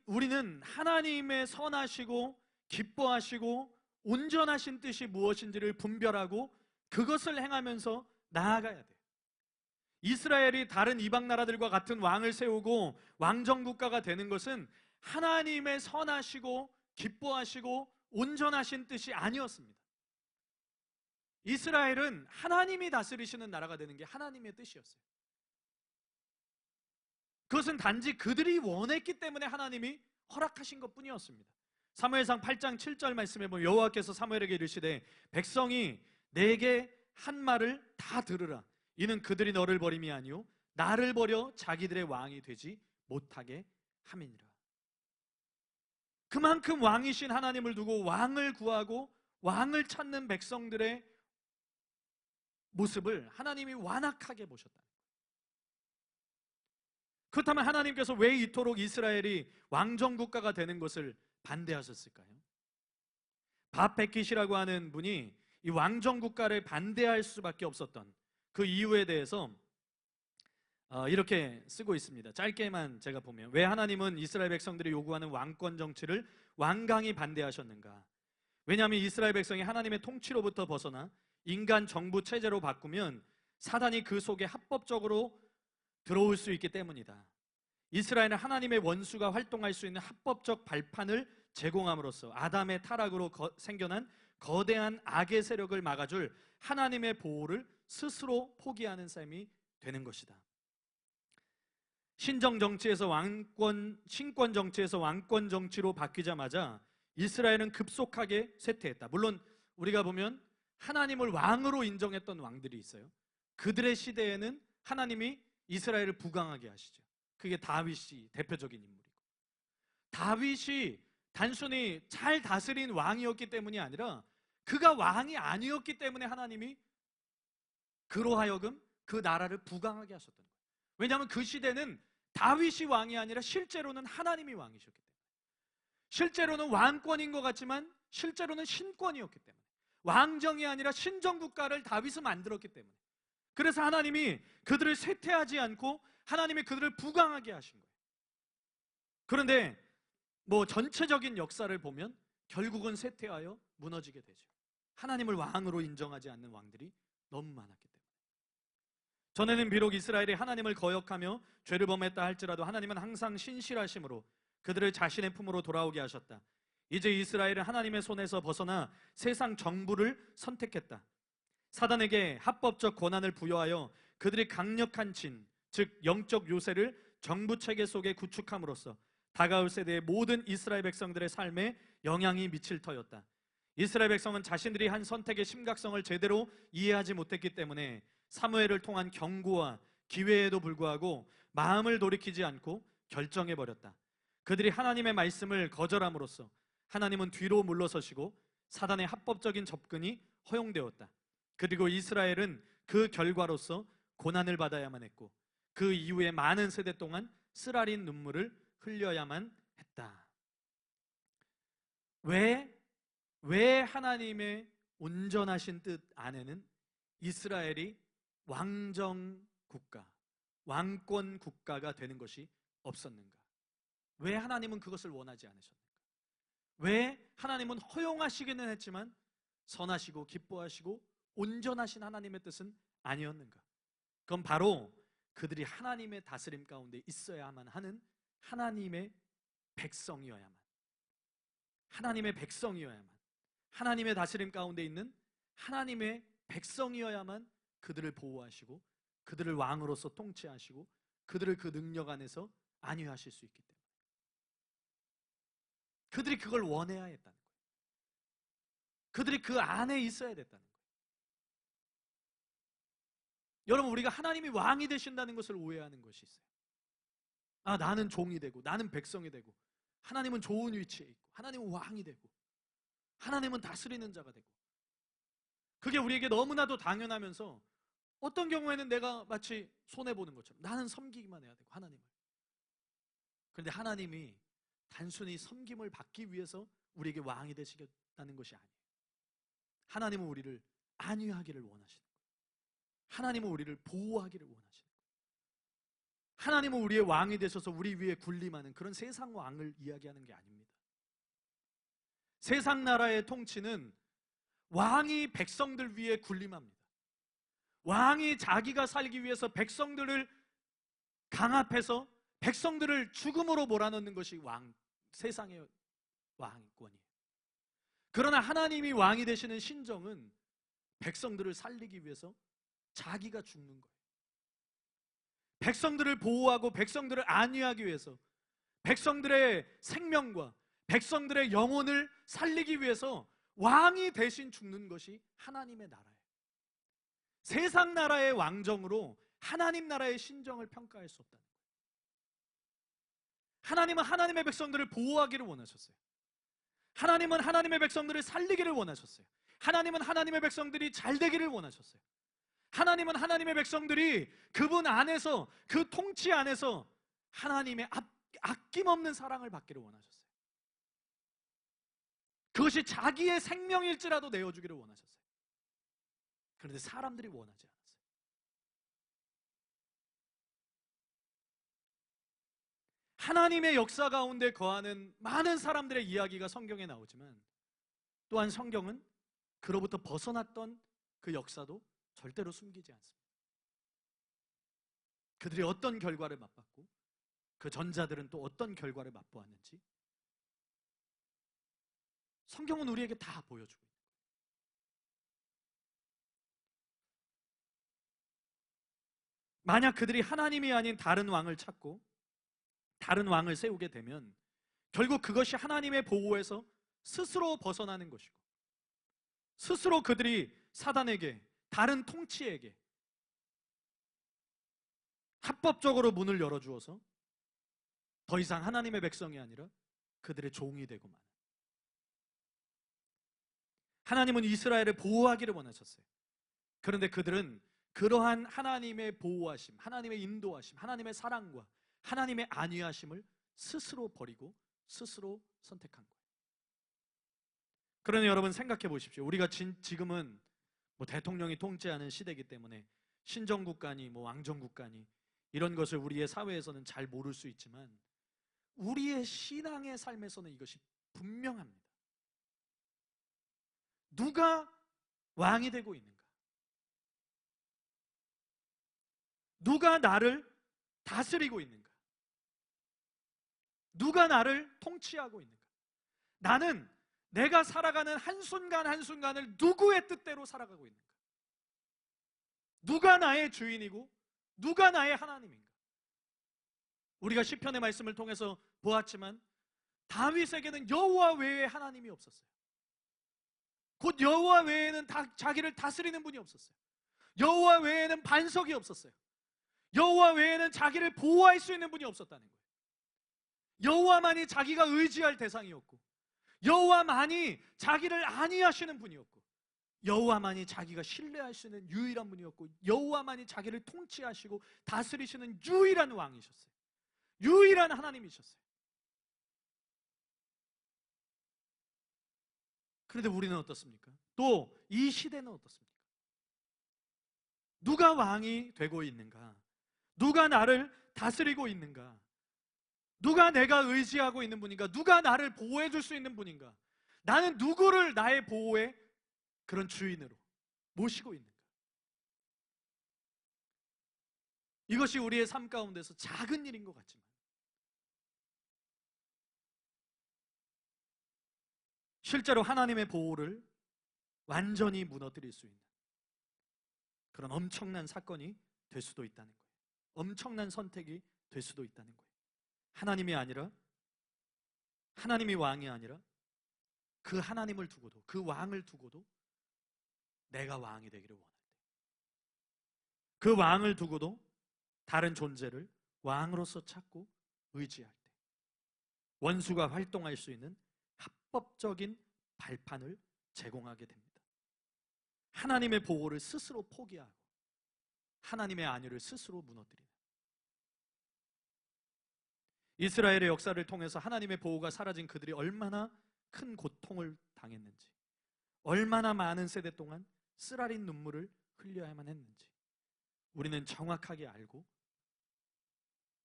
우리는 하나님의 선하시고 기뻐하시고 온전하신 뜻이 무엇인지를 분별하고 그것을 행하면서 나아가야 돼요. 이스라엘이 다른 이방 나라들과 같은 왕을 세우고 왕정국가가 되는 것은 하나님의 선하시고 기뻐하시고 온전하신 뜻이 아니었습니다. 이스라엘은 하나님이 다스리시는 나라가 되는 게 하나님의 뜻이었어요. 그것은 단지 그들이 원했기 때문에 하나님이 허락하신 것뿐이었습니다. 사무엘상 8장 7절 말씀에 보면 여호와께서 사무엘에게 이르시되 백성이 내게 한 말을 다 들으라. 이는 그들이 너를 버림이 아니요 나를 버려 자기들의 왕이 되지 못하게 함이니라. 그만큼 왕이신 하나님을 두고 왕을 구하고 왕을 찾는 백성들의 모습을 하나님이 완악하게 보셨다. 그렇다면 하나님께서 왜 이토록 이스라엘이 왕정국가가 되는 것을 반대하셨을까요? 바베킷이라고 하는 분이 이 왕정국가를 반대할 수밖에 없었던 그 이유에 대해서 이렇게 쓰고 있습니다. 짧게만 제가 보면, 왜 하나님은 이스라엘 백성들이 요구하는 왕권 정치를 완강히 반대하셨는가? 왜냐하면 이스라엘 백성이 하나님의 통치로부터 벗어나 인간 정부 체제로 바꾸면 사단이 그 속에 합법적으로 들어올 수 있기 때문이다. 이스라엘은 하나님의 원수가 활동할 수 있는 합법적 발판을 제공함으로써 아담의 타락으로 생겨난 거대한 악의 세력을 막아줄 하나님의 보호를 스스로 포기하는 셈이 되는 것이다. 신권 정치에서 왕권 정치로 바뀌자마자 이스라엘은 급속하게 쇠퇴했다. 물론 우리가 보면 하나님을 왕으로 인정했던 왕들이 있어요. 그들의 시대에는 하나님이 이스라엘을 부강하게 하시죠. 그게 다윗이 대표적인 인물이고, 다윗이 단순히 잘 다스린 왕이었기 때문이 아니라 그가 왕이 아니었기 때문에 하나님이 그로 하여금 그 나라를 부강하게 하셨던 거예요. 왜냐하면 그 시대는 다윗이 왕이 아니라 실제로는 하나님이 왕이셨기 때문에, 실제로는 왕권인 것 같지만 실제로는 신권이었기 때문에, 왕정이 아니라 신정국가를 다윗은 만들었기 때문에, 그래서 하나님이 그들을 쇠퇴하지 않고 하나님이 그들을 부강하게 하신 거예요. 그런데 전체적인 역사를 보면 결국은 쇠퇴하여 무너지게 되죠. 하나님을 왕으로 인정하지 않는 왕들이 너무 많았기 때문에. 전에는 비록 이스라엘이 하나님을 거역하며 죄를 범했다 할지라도 하나님은 항상 신실하심으로 그들을 자신의 품으로 돌아오게 하셨다. 이제 이스라엘은 하나님의 손에서 벗어나 세상 정부를 선택했다. 사단에게 합법적 권한을 부여하여 그들이 강력한 진, 즉 영적 요새를 정부 체계 속에 구축함으로써 다가올 세대의 모든 이스라엘 백성들의 삶에 영향이 미칠 터였다. 이스라엘 백성은 자신들이 한 선택의 심각성을 제대로 이해하지 못했기 때문에 사무엘을 통한 경고와 기회에도 불구하고 마음을 돌이키지 않고 결정해버렸다. 그들이 하나님의 말씀을 거절함으로써 하나님은 뒤로 물러서시고 사단의 합법적인 접근이 허용되었다. 그리고 이스라엘은 그 결과로서 고난을 받아야만 했고 그 이후에 많은 세대 동안 쓰라린 눈물을 흘려야만 했다. 왜 하나님의 온전하신 뜻 안에는 이스라엘이 왕정 국가, 왕권 국가가 되는 것이 없었는가? 왜 하나님은 그것을 원하지 않으셨는가? 왜 하나님은 허용하시기는 했지만 선하시고 기뻐하시고 온전하신 하나님의 뜻은 아니었는가? 그건 바로 그들이 하나님의 다스림 가운데 있어야만 하는 하나님의 백성이어야만, 하나님의 다스림 가운데 있는 하나님의 백성이어야만 그들을 보호하시고 그들을 왕으로서 통치하시고 그들을 그 능력 안에서 안위하실 수 있기 때문에 그들이 그걸 원해야 했다는 거예요. 그들이 그 안에 있어야 됐다는 거예요. 여러분, 우리가 하나님이 왕이 되신다는 것을 오해하는 것이 있어요. 나는 종이 되고 나는 백성이 되고 하나님은 좋은 위치에 있고 하나님은 왕이 되고 하나님은 다스리는 자가 되고, 그게 우리에게 너무나도 당연하면서 어떤 경우에는 내가 마치 손해보는 것처럼 나는 섬기기만 해야 되고 하나님을. 그런데 하나님이 단순히 섬김을 받기 위해서 우리에게 왕이 되시겠다는 것이 아니에요. 하나님은 우리를 안위하기를 원하시는 거예요. 하나님은 우리를 보호하기를 원하시는 거예요. 하나님은 우리의 왕이 되셔서 우리 위에 군림하는 그런 세상 왕을 이야기하는 게 아닙니다. 세상 나라의 통치는 왕이 백성들 위에 군림합니다. 왕이 자기가 살기 위해서 백성들을 강압해서 백성들을 죽음으로 몰아넣는 것이 세상의 왕권이에요. 그러나 하나님이 왕이 되시는 신정은 백성들을 살리기 위해서 자기가 죽는 거예요. 백성들을 보호하고 백성들을 안위하기 위해서 백성들의 생명과 백성들의 영혼을 살리기 위해서 왕이 대신 죽는 것이 하나님의 나라예요. 세상 나라의 왕정으로 하나님 나라의 신정을 평가할 수 없다는 거예요. 하나님은 하나님의 백성들을 보호하기를 원하셨어요. 하나님은 하나님의 백성들을 살리기를 원하셨어요. 하나님은 하나님의 백성들이 잘 되기를 원하셨어요. 하나님은 하나님의 백성들이 그분 안에서, 그 통치 안에서 하나님의 아낌없는 사랑을 받기를 원하셨어요. 그것이 자기의 생명일지라도 내어주기를 원하셨어요. 그런데 사람들이 원하지 않았어요. 하나님의 역사 가운데 거하는 많은 사람들의 이야기가 성경에 나오지만 또한 성경은 그로부터 벗어났던 그 역사도 절대로 숨기지 않습니다. 그들이 어떤 결과를 맛봤고 그 전자들은 또 어떤 결과를 맛보았는지 성경은 우리에게 다 보여주고 있는 거예요. 만약 그들이 하나님이 아닌 다른 왕을 찾고 다른 왕을 세우게 되면 결국 그것이 하나님의 보호에서 스스로 벗어나는 것이고 스스로 그들이 사단에게, 다른 통치에게 합법적으로 문을 열어주어서 더 이상 하나님의 백성이 아니라 그들의 종이 되고 마는. 하나님은 이스라엘을 보호하기를 원하셨어요. 그런데 그들은 그러한 하나님의 보호하심, 하나님의 인도하심, 하나님의 사랑과 하나님의 안위하심을 스스로 버리고 스스로 선택한 거예요. 그러니 여러분 생각해 보십시오. 우리가 지금은 대통령이 통치하는 시대이기 때문에 신정국가니 왕정국가니 이런 것을 우리의 사회에서는 잘 모를 수 있지만 우리의 신앙의 삶에서는 이것이 분명합니다. 누가 왕이 되고 있는가? 누가 나를 다스리고 있는가? 누가 나를 통치하고 있는가? 나는 내가 살아가는 한순간 한순간을 누구의 뜻대로 살아가고 있는가? 누가 나의 주인이고 누가 나의 하나님인가? 우리가 시편의 말씀을 통해서 보았지만 다윗에게는 여호와 외에 하나님이 없었어요. 곧 여호와 외에는 자기를 다스리는 분이 없었어요. 여호와 외에는 반석이 없었어요. 여호와 외에는 자기를 보호할 수 있는 분이 없었다는 거예요. 여호와만이 자기가 의지할 대상이었고 여호와만이 자기를 안위하시는 분이었고 여호와만이 자기가 신뢰할 수 있는 유일한 분이었고 여호와만이 자기를 통치하시고 다스리시는 유일한 왕이셨어요. 유일한 하나님이셨어요. 그런데 우리는 어떻습니까? 또 이 시대는 어떻습니까? 누가 왕이 되고 있는가? 누가 나를 다스리고 있는가? 누가 내가 의지하고 있는 분인가? 누가 나를 보호해 줄 수 있는 분인가? 나는 누구를 나의 보호의 그런 주인으로 모시고 있는가? 이것이 우리의 삶 가운데서 작은 일인 것 같지만 실제로 하나님의 보호를 완전히 무너뜨릴 수 있는 그런 엄청난 사건이 될 수도 있다는 거예요. 엄청난 선택이 될 수도 있다는 거예요. 하나님이 아니라, 하나님이 왕이 아니라 그 하나님을 두고도, 그 왕을 두고도 내가 왕이 되기를 원할 때, 그 왕을 두고도 다른 존재를 왕으로서 찾고 의지할 때 원수가 활동할 수 있는 합법적인 발판을 제공하게 됩니다. 하나님의 보호를 스스로 포기하고 하나님의 안위를 스스로 무너뜨리는, 이스라엘의 역사를 통해서 하나님의 보호가 사라진 그들이 얼마나 큰 고통을 당했는지, 얼마나 많은 세대 동안 쓰라린 눈물을 흘려야만 했는지 우리는 정확하게 알고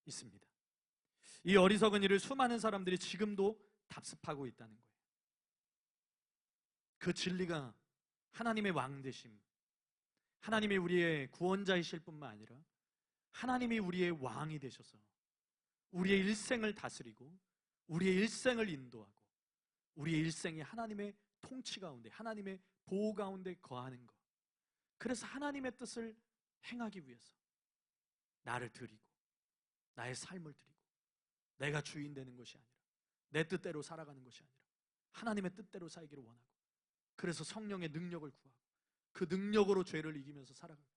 있습니다. 이 어리석은 일을 수많은 사람들이 지금도 답습하고 있다는 거예요. 그 진리가 하나님의 왕 되심, 하나님이 우리의 구원자이실 뿐만 아니라 하나님이 우리의 왕이 되셔서 우리의 일생을 다스리고 우리의 일생을 인도하고 우리의 일생이 하나님의 통치 가운데, 하나님의 보호 가운데 거하는 것. 그래서 하나님의 뜻을 행하기 위해서 나를 드리고 나의 삶을 드리고 내가 주인 되는 것이 아니라 내 뜻대로 살아가는 것이 아니라 하나님의 뜻대로 살기를 원하고, 그래서 성령의 능력을 구하고 그 능력으로 죄를 이기면서 살아가고,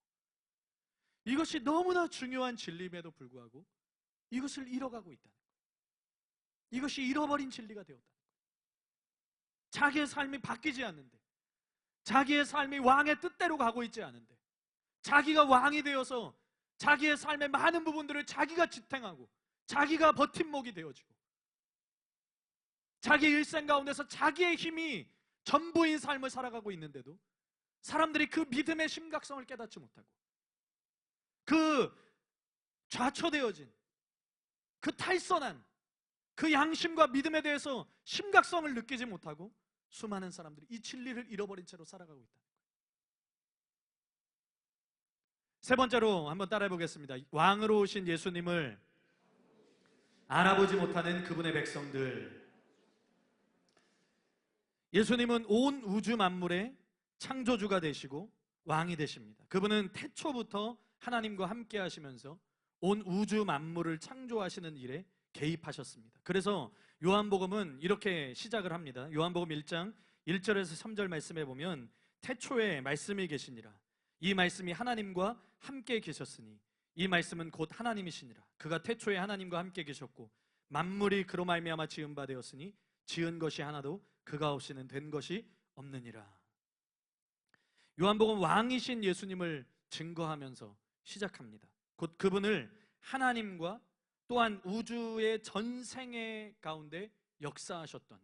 이것이 너무나 중요한 진리임에도 불구하고 이것을 잃어가고 있다는 거예요. 이것이 잃어버린 진리가 되었다는 거예요. 자기의 삶이 바뀌지 않는데, 자기의 삶이 왕의 뜻대로 가고 있지 않은데, 자기가 왕이 되어서 자기의 삶의 많은 부분들을 자기가 지탱하고 자기가 버팀목이 되어지고 자기의 일생 가운데서 자기의 힘이 전부인 삶을 살아가고 있는데도 사람들이 그 믿음의 심각성을 깨닫지 못하고 그 좌초되어진 그 탈선한 그 양심과 믿음에 대해서 심각성을 느끼지 못하고 수많은 사람들이 이 진리를 잃어버린 채로 살아가고 있다는 거예요. 세 번째로 한번 따라해 보겠습니다. 왕으로 오신 예수님을 알아보지 못하는 그분의 백성들. 예수님은 온 우주 만물의 창조주가 되시고 왕이 되십니다. 그분은 태초부터 하나님과 함께 하시면서 온 우주 만물을 창조하시는 일에 개입하셨습니다. 그래서 요한복음은 이렇게 시작을 합니다. 요한복음 1장 1절에서 3절 말씀에 보면 태초에 말씀이 계시니라. 이 말씀이 하나님과 함께 계셨으니 이 말씀은 곧 하나님이시니라. 그가 태초에 하나님과 함께 계셨고 만물이 그로 말미암아 지은 바 되었으니 지은 것이 하나도 그가 없이는 된 것이 없느니라. 요한복음 왕이신 예수님을 증거하면서 시작합니다. 곧 그분을 하나님과 또한 우주의 전생애 가운데 역사하셨던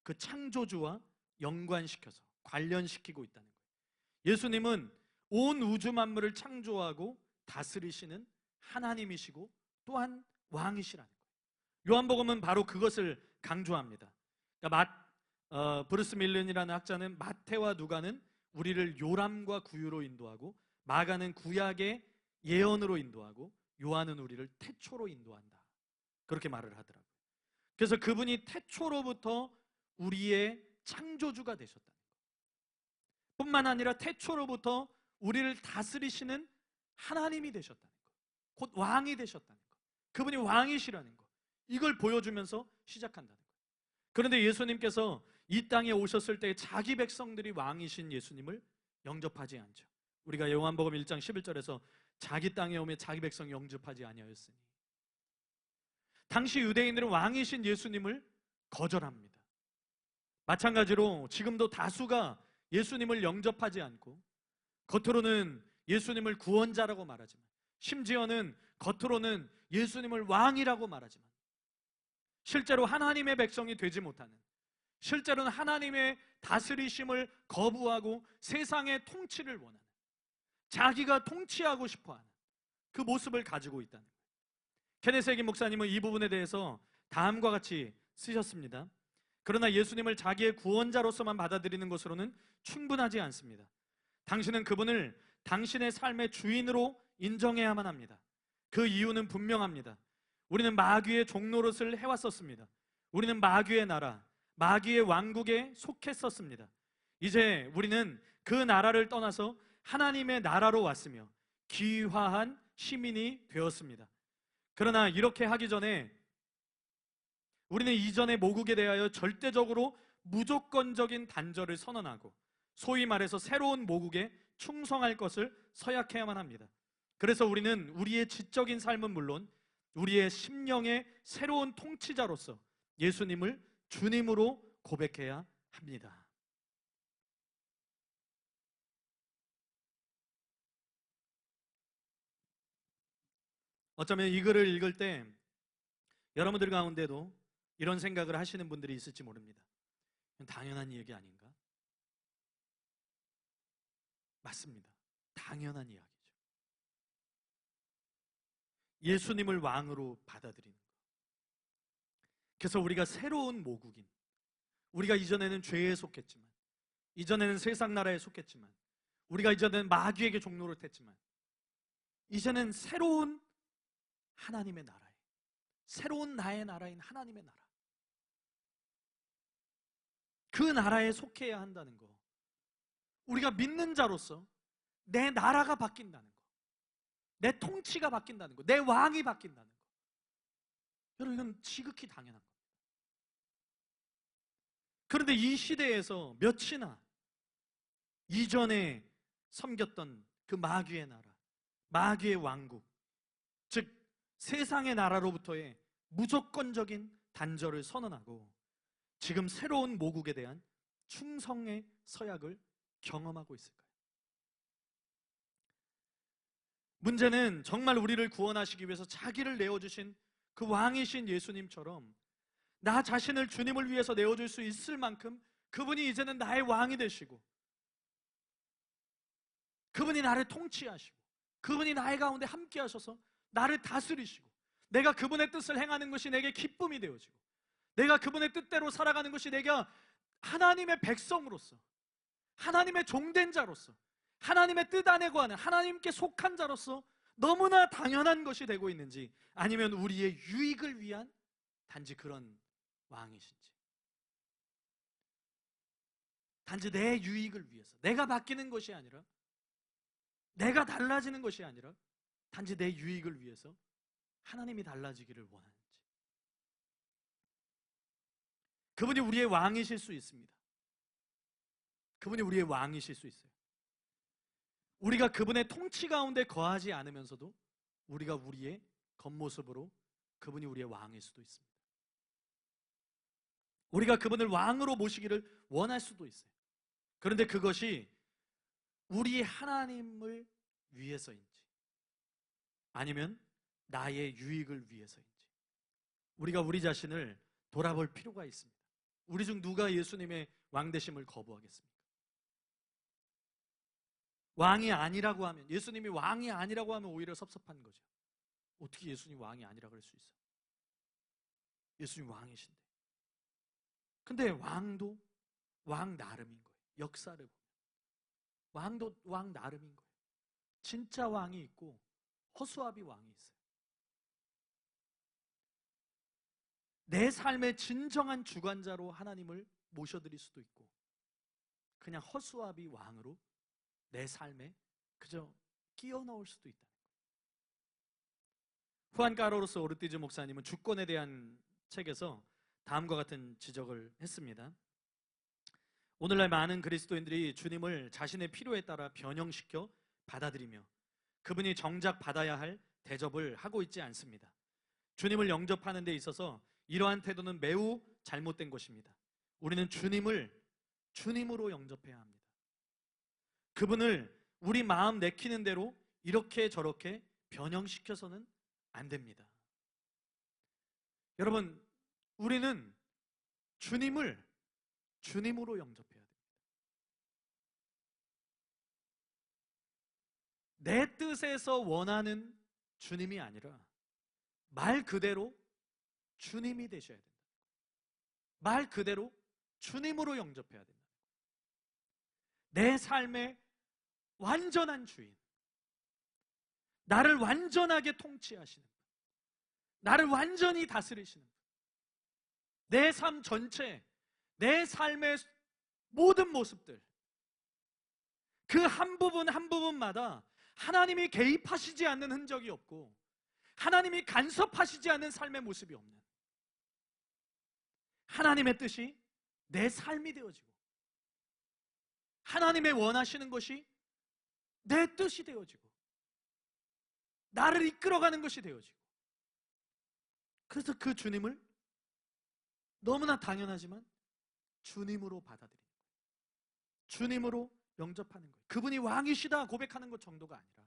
그 창조주와 연관시켜서 관련시키고 있다는 거예요. 예수님은 온 우주 만물을 창조하고 다스리시는 하나님이시고 또한 왕이시라는 거예요. 요한복음은 바로 그것을 강조합니다. 그러니까 브루스 밀런이라는 학자는 마태와 누가는 우리를 요람과 구유로 인도하고 마가는 구약의 예언으로 인도하고 요한은 우리를 태초로 인도한다, 그렇게 말을 하더라고요. 그래서 그분이 태초로부터 우리의 창조주가 되셨다는 것, 뿐만 아니라 태초로부터 우리를 다스리시는 하나님이 되셨다는 것, 곧 왕이 되셨다는 것, 그분이 왕이시라는 것, 이걸 보여주면서 시작한다는 거예요. 그런데 예수님께서 이 땅에 오셨을 때 자기 백성들이 왕이신 예수님을 영접하지 않죠. 우리가 요한복음 1장 11절에서 자기 땅에 오며 자기 백성 영접하지 아니하였으니, 당시 유대인들은 왕이신 예수님을 거절합니다. 마찬가지로 지금도 다수가 예수님을 영접하지 않고 겉으로는 예수님을 구원자라고 말하지만, 심지어는 겉으로는 예수님을 왕이라고 말하지만 실제로 하나님의 백성이 되지 못하는, 실제로는 하나님의 다스리심을 거부하고 세상의 통치를 원하는, 자기가 통치하고 싶어하는 그 모습을 가지고 있다는 거예요. 케네스 해긴 목사님은 이 부분에 대해서 다음과 같이 쓰셨습니다. 그러나 예수님을 자기의 구원자로서만 받아들이는 것으로는 충분하지 않습니다. 당신은 그분을 당신의 삶의 주인으로 인정해야만 합니다. 그 이유는 분명합니다. 우리는 마귀의 종노릇을 해왔었습니다. 우리는 마귀의 나라, 마귀의 왕국에 속했었습니다. 이제 우리는 그 나라를 떠나서 하나님의 나라로 왔으며 귀화한 시민이 되었습니다. 그러나 이렇게 하기 전에 우리는 이전의 모국에 대하여 절대적으로 무조건적인 단절을 선언하고 소위 말해서 새로운 모국에 충성할 것을 서약해야만 합니다. 그래서 우리는 우리의 지적인 삶은 물론 우리의 심령의 새로운 통치자로서 예수님을 주님으로 고백해야 합니다. 어쩌면 이 글을 읽을 때 여러분들 가운데도 이런 생각을 하시는 분들이 있을지 모릅니다. 당연한 얘기 아닌가? 맞습니다. 당연한 이야기죠. 예수님을 왕으로 받아들이는 것. 그래서 우리가 새로운 모국인, 우리가 이전에는 죄에 속했지만, 이전에는 세상 나라에 속했지만, 우리가 이전에는 마귀에게 종노릇 했지만, 이제는 새로운 하나님의 나라에, 새로운 나의 나라인 하나님의 나라, 그 나라에 속해야 한다는 거, 우리가 믿는 자로서 내 나라가 바뀐다는 거, 내 통치가 바뀐다는 거, 내 왕이 바뀐다는 거, 여러분 이건 지극히 당연한 겁니다. 그런데 이 시대에서 몇이나 이전에 섬겼던 그 마귀의 나라, 마귀의 왕국, 즉 세상의 나라로부터의 무조건적인 단절을 선언하고 지금 새로운 모국에 대한 충성의 서약을 경험하고 있을까요? 문제는 정말 우리를 구원하시기 위해서 자기를 내어주신 그 왕이신 예수님처럼 나 자신을 주님을 위해서 내어줄 수 있을 만큼 그분이 이제는 나의 왕이 되시고, 그분이 나를 통치하시고, 그분이 나의 가운데 함께 하셔서 나를 다스리시고, 내가 그분의 뜻을 행하는 것이 내게 기쁨이 되어지고, 내가 그분의 뜻대로 살아가는 것이 내가 하나님의 백성으로서, 하나님의 종된 자로서, 하나님의 뜻 안에 거하는 하나님께 속한 자로서 너무나 당연한 것이 되고 있는지, 아니면 우리의 유익을 위한 단지 그런 왕이신지, 단지 내 유익을 위해서, 내가 바뀌는 것이 아니라, 내가 달라지는 것이 아니라 단지 내 유익을 위해서 하나님이 달라지기를 원하는지. 그분이 우리의 왕이실 수 있습니다. 그분이 우리의 왕이실 수 있어요. 우리가 그분의 통치 가운데 거하지 않으면서도 우리가 우리의 겉모습으로 그분이 우리의 왕일 수도 있습니다. 우리가 그분을 왕으로 모시기를 원할 수도 있어요. 그런데 그것이 우리 하나님을 위해서인지 아니면 나의 유익을 위해서인지 우리가 우리 자신을 돌아볼 필요가 있습니다. 우리 중 누가 예수님의 왕되심을 거부하겠습니까? 왕이 아니라고 하면, 예수님이 왕이 아니라고 하면 오히려 섭섭한 거죠. 어떻게 예수님 왕이 아니라 그럴 수 있어? 예수님 왕이신데. 근데 왕도 왕 나름인 거예요. 역사를 보면 왕도 왕 나름인 거예요. 진짜 왕이 있고 허수아비 왕이 있어요. 내 삶의 진정한 주관자로 하나님을 모셔드릴 수도 있고, 그냥 허수아비 왕으로 내 삶에 그저 끼워 넣을 수도 있다는 거예요. 후안 까르로스 오르티즈 목사님은 주권에 대한 책에서 다음과 같은 지적을 했습니다. 오늘날 많은 그리스도인들이 주님을 자신의 필요에 따라 변형시켜 받아들이며 그분이 정작 받아야 할 대접을 하고 있지 않습니다. 주님을 영접하는 데 있어서 이러한 태도는 매우 잘못된 것입니다. 우리는 주님을 주님으로 영접해야 합니다. 그분을 우리 마음 내키는 대로 이렇게 저렇게 변형시켜서는 안 됩니다. 여러분, 우리는 주님을 주님으로 영접해야 됩니다. 내 뜻에서 원하는 주님이 아니라 말 그대로 주님이 되셔야 된다. 말 그대로 주님으로 영접해야 된다. 내 삶의 완전한 주인, 나를 완전하게 통치하시는 분, 나를 완전히 다스리시는 분, 내 삶 전체, 내 삶의 모든 모습들, 그 한 부분 한 부분마다 하나님이 개입하시지 않는 흔적이 없고 하나님이 간섭하시지 않는 삶의 모습이 없는 하나님의 뜻이 내 삶이 되어지고 하나님의 원하시는 것이 내 뜻이 되어지고 나를 이끌어가는 것이 되어지고, 그래서 그 주님을 너무나 당연하지만 주님으로 받아들이는 거예요. 주님으로 영접하는 거예요. 그분이 왕이시다 고백하는 것 정도가 아니라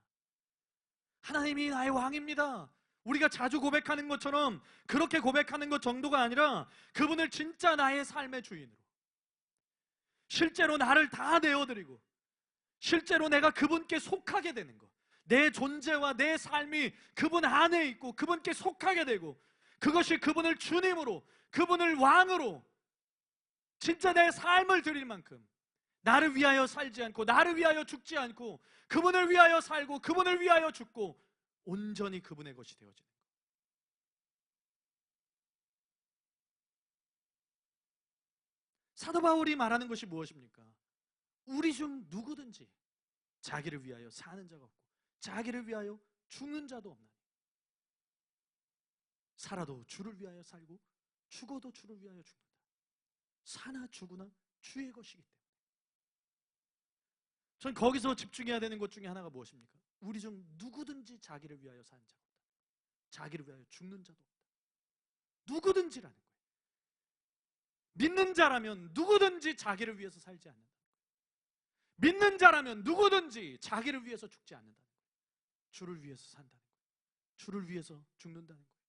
하나님이 나의 왕입니다, 우리가 자주 고백하는 것처럼 그렇게 고백하는 것 정도가 아니라 그분을 진짜 나의 삶의 주인으로, 실제로 나를 다 내어드리고 실제로 내가 그분께 속하게 되는 것, 내 존재와 내 삶이 그분 안에 있고 그분께 속하게 되고, 그것이 그분을 주님으로, 그분을 왕으로 진짜 내 삶을 드릴 만큼 나를 위하여 살지 않고 나를 위하여 죽지 않고 그분을 위하여 살고 그분을 위하여 죽고 온전히 그분의 것이 되어지는 거예요. 사도 바울이 말하는 것이 무엇입니까? 우리 중 누구든지 자기를 위하여 사는 자가 없고 자기를 위하여 죽는 자도 없나니, 살아도 주를 위하여 살고 죽어도 주를 위하여 죽는다. 사나 죽으나 주의 것이기 때문에. 전 거기서 집중해야 되는 것 중에 하나가 무엇입니까? 우리 중 누구든지 자기를 위하여 사는 자가 없다. 자기를 위하여 죽는 자도 없다. 누구든지라는 거예요. 믿는 자라면 누구든지 자기를 위해서 살지 않는다는 거예요. 믿는 자라면 누구든지 자기를 위해서 죽지 않는다는 거예요. 주를 위해서 산다는 거예요. 주를 위해서 죽는다는 거예요.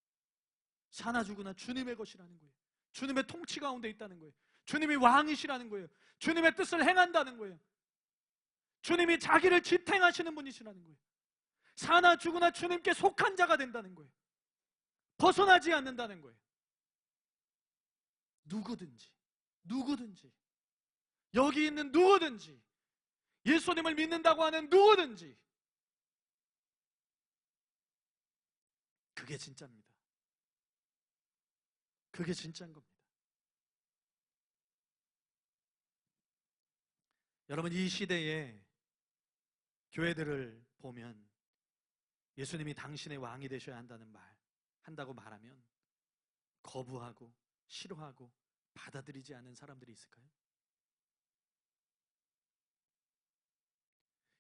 사나 죽으나 주님의 것이라는 거예요. 주님의 통치 가운데 있다는 거예요. 주님이 왕이시라는 거예요. 주님의 뜻을 행한다는 거예요. 주님이 자기를 지탱하시는 분이시라는 거예요. 사나 죽으나 주님께 속한 자가 된다는 거예요. 벗어나지 않는다는 거예요. 누구든지 여기 있는 누구든지, 예수님을 믿는다고 하는 누구든지, 그게 진짜입니다. 그게 진짜인 겁니다. 여러분, 이 시대에 교회들을 보면 예수님이 당신의 왕이 되셔야 한다고 말하면 거부하고 싫어하고 받아들이지 않는 사람들이 있을까요?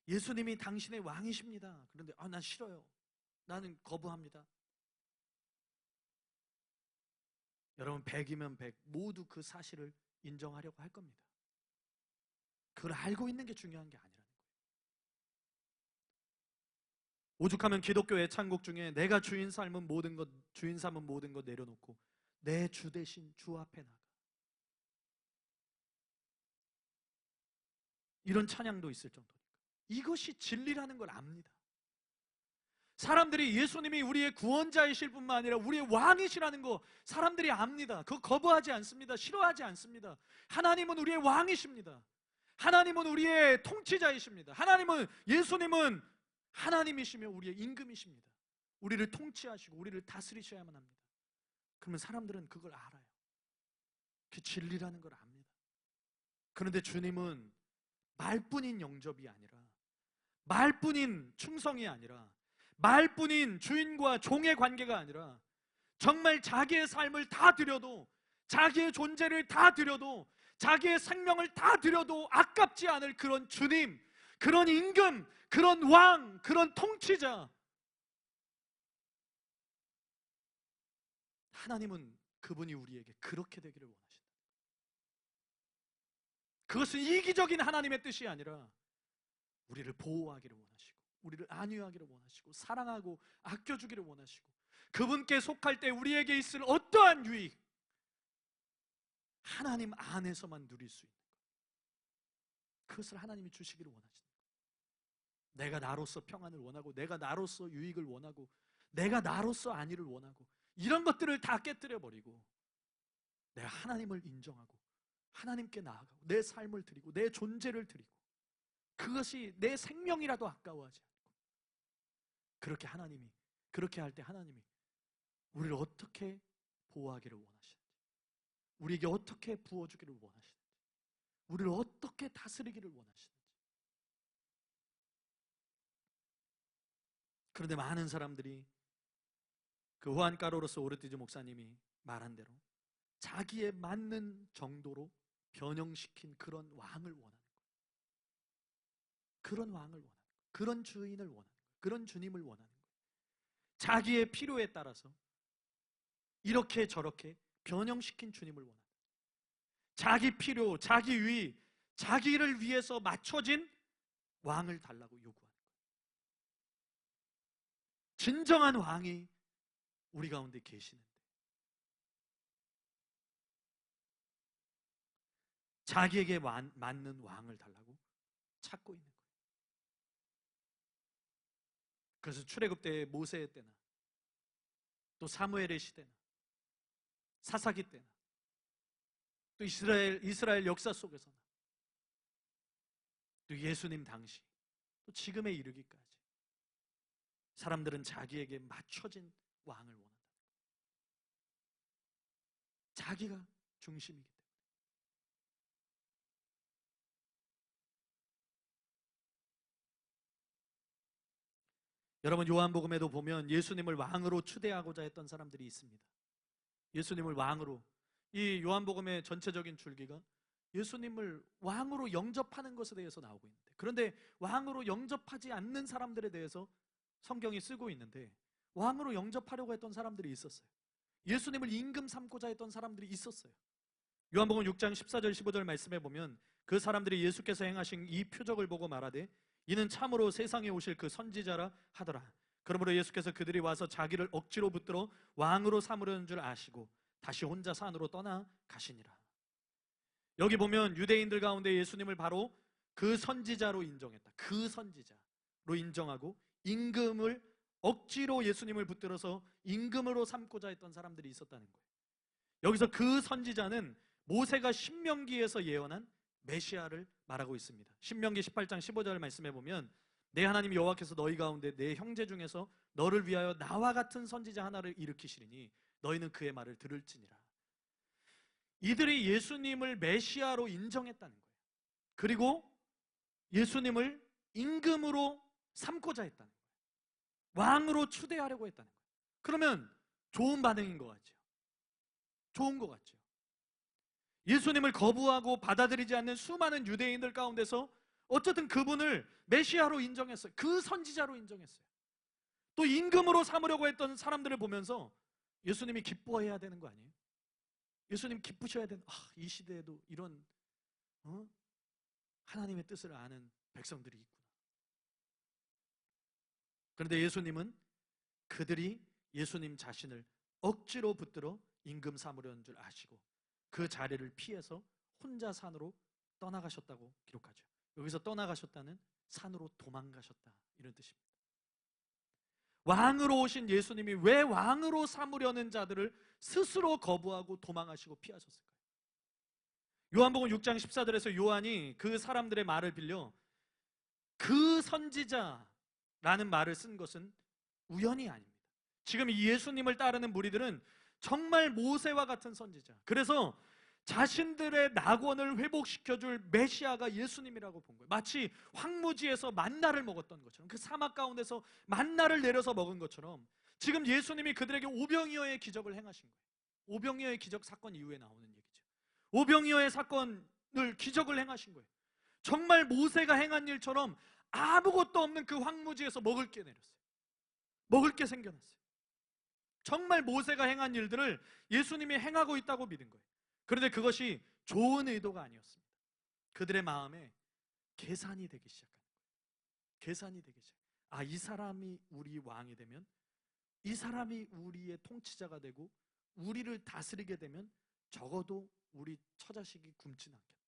예수님이 당신의 왕이십니다. 그런데 난 싫어요. 나는 거부합니다. 여러분, 100이면 100 모두 그 사실을 인정하려고 할 겁니다. 그걸 알고 있는 게 중요한 게 아니라는 거예요. 오죽하면 기독교 애창곡 중에 내가 주인 삼은 모든 것 내려놓고 내 주 대신 주 앞에 나가, 이런 찬양도 있을 정도니까. 이것이 진리라는 걸 압니다. 사람들이 예수님이 우리의 구원자이실 뿐만 아니라 우리의 왕이시라는 거 사람들이 압니다. 그거 거부하지 않습니다. 싫어하지 않습니다. 하나님은 우리의 왕이십니다. 하나님은 우리의 통치자이십니다. 예수님은 하나님이시며 우리의 임금이십니다. 우리를 통치하시고 우리를 다스리셔야만 합니다. 그러면 사람들은 그걸 알아요. 그 진리라는 걸 압니다. 그런데 주님은 말뿐인 영접이 아니라, 말뿐인 충성이 아니라, 말뿐인 주인과 종의 관계가 아니라 정말 자기의 삶을 다 드려도, 자기의 존재를 다 드려도, 자기의 생명을 다 드려도 아깝지 않을 그런 주님, 그런 임금, 그런 왕, 그런 통치자, 하나님은 그분이 우리에게 그렇게 되기를 원하신다. 그것은 이기적인 하나님의 뜻이 아니라 우리를 보호하기를 원하시고, 우리를 안위하기를 원하시고, 사랑하고 아껴주기를 원하시고, 그분께 속할 때 우리에게 있을 어떠한 유익, 하나님 안에서만 누릴 수 있는 것, 그것을 하나님이 주시기를 원하시는 거예요. 내가 나로서 평안을 원하고, 내가 나로서 유익을 원하고, 내가 나로서 안위를 원하고, 이런 것들을 다 깨뜨려버리고 내가 하나님을 인정하고 하나님께 나아가고 내 삶을 드리고 내 존재를 드리고, 그것이 내 생명이라도 아까워하지 않고, 그렇게 할 때 하나님이 우리를 어떻게 보호하기를 원하시는지, 우리에게 어떻게 부어주기를 원하시는지, 우리를 어떻게 다스리기를 원하시는지. 그런데 많은 사람들이 그 후안 카르로스 오르티즈 목사님이 말한 대로 자기에 맞는 정도로 변형시킨 그런 왕을 원하는 거예요. 그런 왕을 원하는 거예요. 그런 주인을 원하는 거예요. 그런 주님을 원하는 거예요. 자기의 필요에 따라서 이렇게 저렇게 변형시킨 주님을 원하는 거예요. 자기 필요, 자기 위, 자기를 위해서 맞춰진 왕을 달라고 요구하는 거예요. 진정한 왕이 우리 가운데 계시는데 자기에게 맞는 왕을 달라고 찾고 있는 거예요. 그래서 출애굽 때 모세의 때나 또 사무엘의 시대나 사사기 때나 또 이스라엘 역사 속에서나 또 예수님 당시 또 지금에 이르기까지 사람들은 자기에게 맞춰진 왕을 원한다. 자기가 중심이기 때문에. 여러분, 요한복음에도 보면 예수님을 왕으로 추대하고자 했던 사람들이 있습니다. 예수님을 왕으로, 이 요한복음의 전체적인 줄기가 예수님을 왕으로 영접하는 것에 대해서 나오고 있는데, 그런데 왕으로 영접하지 않는 사람들에 대해서 성경이 쓰고 있는데, 왕으로 영접하려고 했던 사람들이 있었어요. 예수님을 임금 삼고자 했던 사람들이 있었어요. 요한복음 6장 14절 15절 말씀해 보면 그 사람들이 예수께서 행하신 이 표적을 보고 말하되 이는 참으로 세상에 오실 그 선지자라 하더라. 그러므로 예수께서 그들이 와서 자기를 억지로 붙들어 왕으로 삼으려는 줄 아시고 다시 혼자 산으로 떠나 가시니라. 여기 보면 유대인들 가운데 예수님을 바로 그 선지자로 인정했다. 그 선지자로 인정하고 임금을 억지로 예수님을 붙들어서 임금으로 삼고자 했던 사람들이 있었다는 거예요. 여기서 그 선지자는 모세가 신명기에서 예언한 메시아를 말하고 있습니다. 신명기 18장 15절 말씀해 보면 내 하나님 여호와께서 너희 가운데 내 형제 중에서 너를 위하여 나와 같은 선지자 하나를 일으키시리니 너희는 그의 말을 들을지니라. 이들이 예수님을 메시아로 인정했다는 거예요. 그리고 예수님을 임금으로 삼고자 했다는 거예요. 왕으로 추대하려고 했다는 거예요. 그러면 좋은 반응인 것 같죠? 좋은 것 같죠? 예수님을 거부하고 받아들이지 않는 수많은 유대인들 가운데서 어쨌든 그분을 메시아로 인정했어요. 그 선지자로 인정했어요. 또 임금으로 삼으려고 했던 사람들을 보면서 예수님이 기뻐해야 되는 거 아니에요? 예수님 기쁘셔야 되는, 이 시대에도 이런 하나님의 뜻을 아는 백성들이 있구나. 그런데 예수님은 그들이 예수님 자신을 억지로 붙들어 임금 삼으려는 줄 아시고 그 자리를 피해서 혼자 산으로 떠나가셨다고 기록하죠. 여기서 떠나가셨다는 산으로 도망가셨다, 이런 뜻입니다. 왕으로 오신 예수님이 왜 왕으로 삼으려는 자들을 스스로 거부하고 도망하시고 피하셨을까요? 요한복음 6장 14절에서 요한이 그 사람들의 말을 빌려 그 선지자라는 말을 쓴 것은 우연이 아닙니다. 지금 이 예수님을 따르는 무리들은 정말 모세와 같은 선지자, 그래서 자신들의 낙원을 회복시켜줄 메시아가 예수님이라고 본 거예요. 마치 황무지에서 만나를 먹었던 것처럼, 그 사막 가운데서 만나를 내려서 먹은 것처럼 지금 예수님이 그들에게 오병이어의 기적을 행하신 거예요. 오병이어의 기적 사건 이후에 나오는 얘기죠. 오병이어의 사건을 기적을 행하신 거예요. 정말 모세가 행한 일처럼 아무것도 없는 그 황무지에서 먹을 게 내렸어요. 먹을 게 생겨났어요. 정말 모세가 행한 일들을 예수님이 행하고 있다고 믿은 거예요. 그런데 그것이 좋은 의도가 아니었습니다. 그들의 마음에 계산이 되기 시작하는 거예요. 계산이 되기 시작. 이 사람이 우리 왕이 되면, 이 사람이 우리의 통치자가 되고 우리를 다스리게 되면 적어도 우리 처자식이 굶지는 않겠다.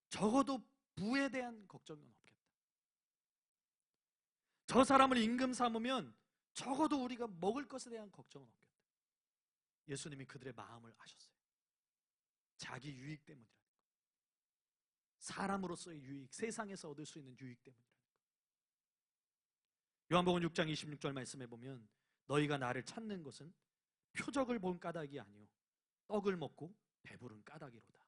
적어도 부에 대한 걱정은 없겠다. 저 사람을 임금 삼으면 적어도 우리가 먹을 것에 대한 걱정은 없겠다. 예수님이 그들의 마음을 아셨어요. 자기 유익 때문이라는 거. 사람으로서의 유익, 세상에서 얻을 수 있는 유익 때문이라는 거. 요한복음 6장 26절 말씀해 보면 너희가 나를 찾는 것은 표적을 본 까닭이 아니요 떡을 먹고 배부른 까닭이로다.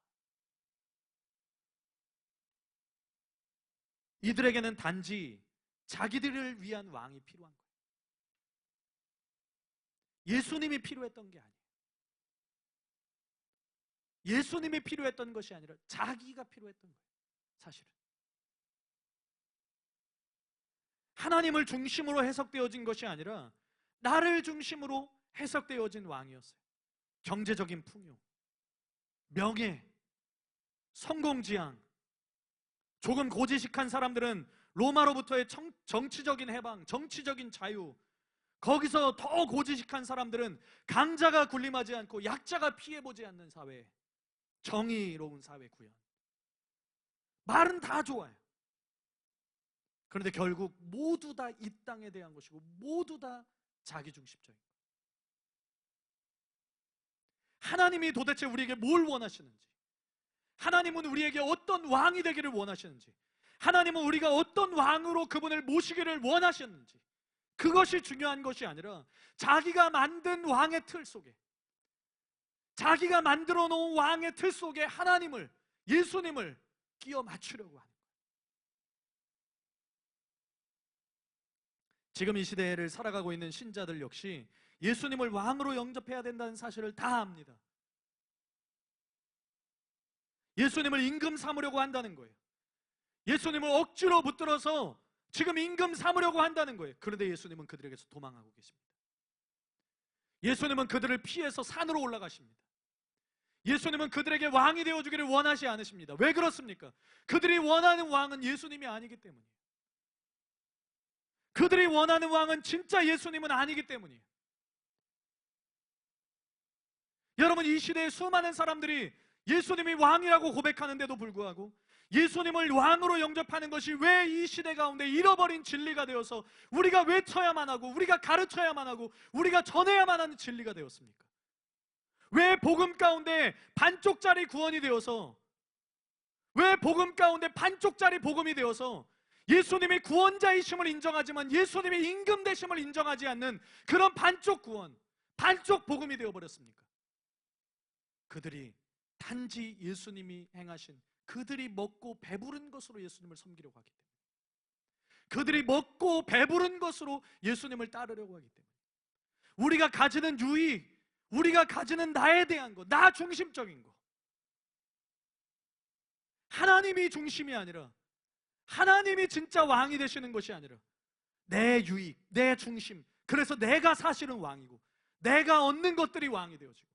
이들에게는 단지 자기들을 위한 왕이 필요한 거예요. 예수님이 필요했던 게 아니에요. 예수님이 필요했던 것이 아니라 자기가 필요했던 거예요. 사실은 하나님을 중심으로 해석되어진 것이 아니라 나를 중심으로 해석되어진 왕이었어요. 경제적인 풍요, 명예, 성공지향, 조금 고지식한 사람들은 로마로부터의 정치적인 해방, 정치적인 자유, 거기서 더 고지식한 사람들은 강자가 군림하지 않고 약자가 피해보지 않는 사회, 정의로운 사회 구현. 말은 다 좋아요. 그런데 결국 모두 다 이 땅에 대한 것이고 모두 다 자기중심적인 거예요. 하나님이 도대체 우리에게 뭘 원하시는지, 하나님은 우리에게 어떤 왕이 되기를 원하시는지, 하나님은 우리가 어떤 왕으로 그분을 모시기를 원하셨는지, 그것이 중요한 것이 아니라 자기가 만든 왕의 틀 속에, 자기가 만들어 놓은 왕의 틀 속에 하나님을, 예수님을 끼워 맞추려고 하는 거예요. 지금 이 시대를 살아가고 있는 신자들 역시 예수님을 왕으로 영접해야 된다는 사실을 다 압니다. 예수님을 임금 삼으려고 한다는 거예요. 예수님을 억지로 붙들어서 지금 임금 삼으려고 한다는 거예요. 그런데 예수님은 그들에게서 도망하고 계십니다. 예수님은 그들을 피해서 산으로 올라가십니다. 예수님은 그들에게 왕이 되어주기를 원하지 않으십니다. 왜 그렇습니까? 그들이 원하는 왕은 예수님이 아니기 때문이에요. 그들이 원하는 왕은 진짜 예수님은 아니기 때문이에요. 여러분, 이 시대에 수많은 사람들이 예수님이 왕이라고 고백하는데도 불구하고 예수님을 왕으로 영접하는 것이 왜 이 시대 가운데 잃어버린 진리가 되어서 우리가 외쳐야만 하고 우리가 가르쳐야만 하고 우리가 전해야만 하는 진리가 되었습니까? 왜 복음 가운데 반쪽짜리 구원이 되어서, 왜 복음 가운데 반쪽짜리 복음이 되어서 예수님이 구원자이심을 인정하지만 예수님이 임금 되심을 인정하지 않는 그런 반쪽 구원, 반쪽 복음이 되어버렸습니까? 그들이 단지 예수님이 행하신, 그들이 먹고 배부른 것으로 예수님을 섬기려고 하기 때문에, 그들이 먹고 배부른 것으로 예수님을 따르려고 하기 때문에, 우리가 가지는 유익, 우리가 가지는 나에 대한 것, 나 중심적인 것, 하나님이 중심이 아니라, 하나님이 진짜 왕이 되시는 것이 아니라 내 유익, 내 중심, 그래서 내가 사실은 왕이고 내가 얻는 것들이 왕이 되어지고,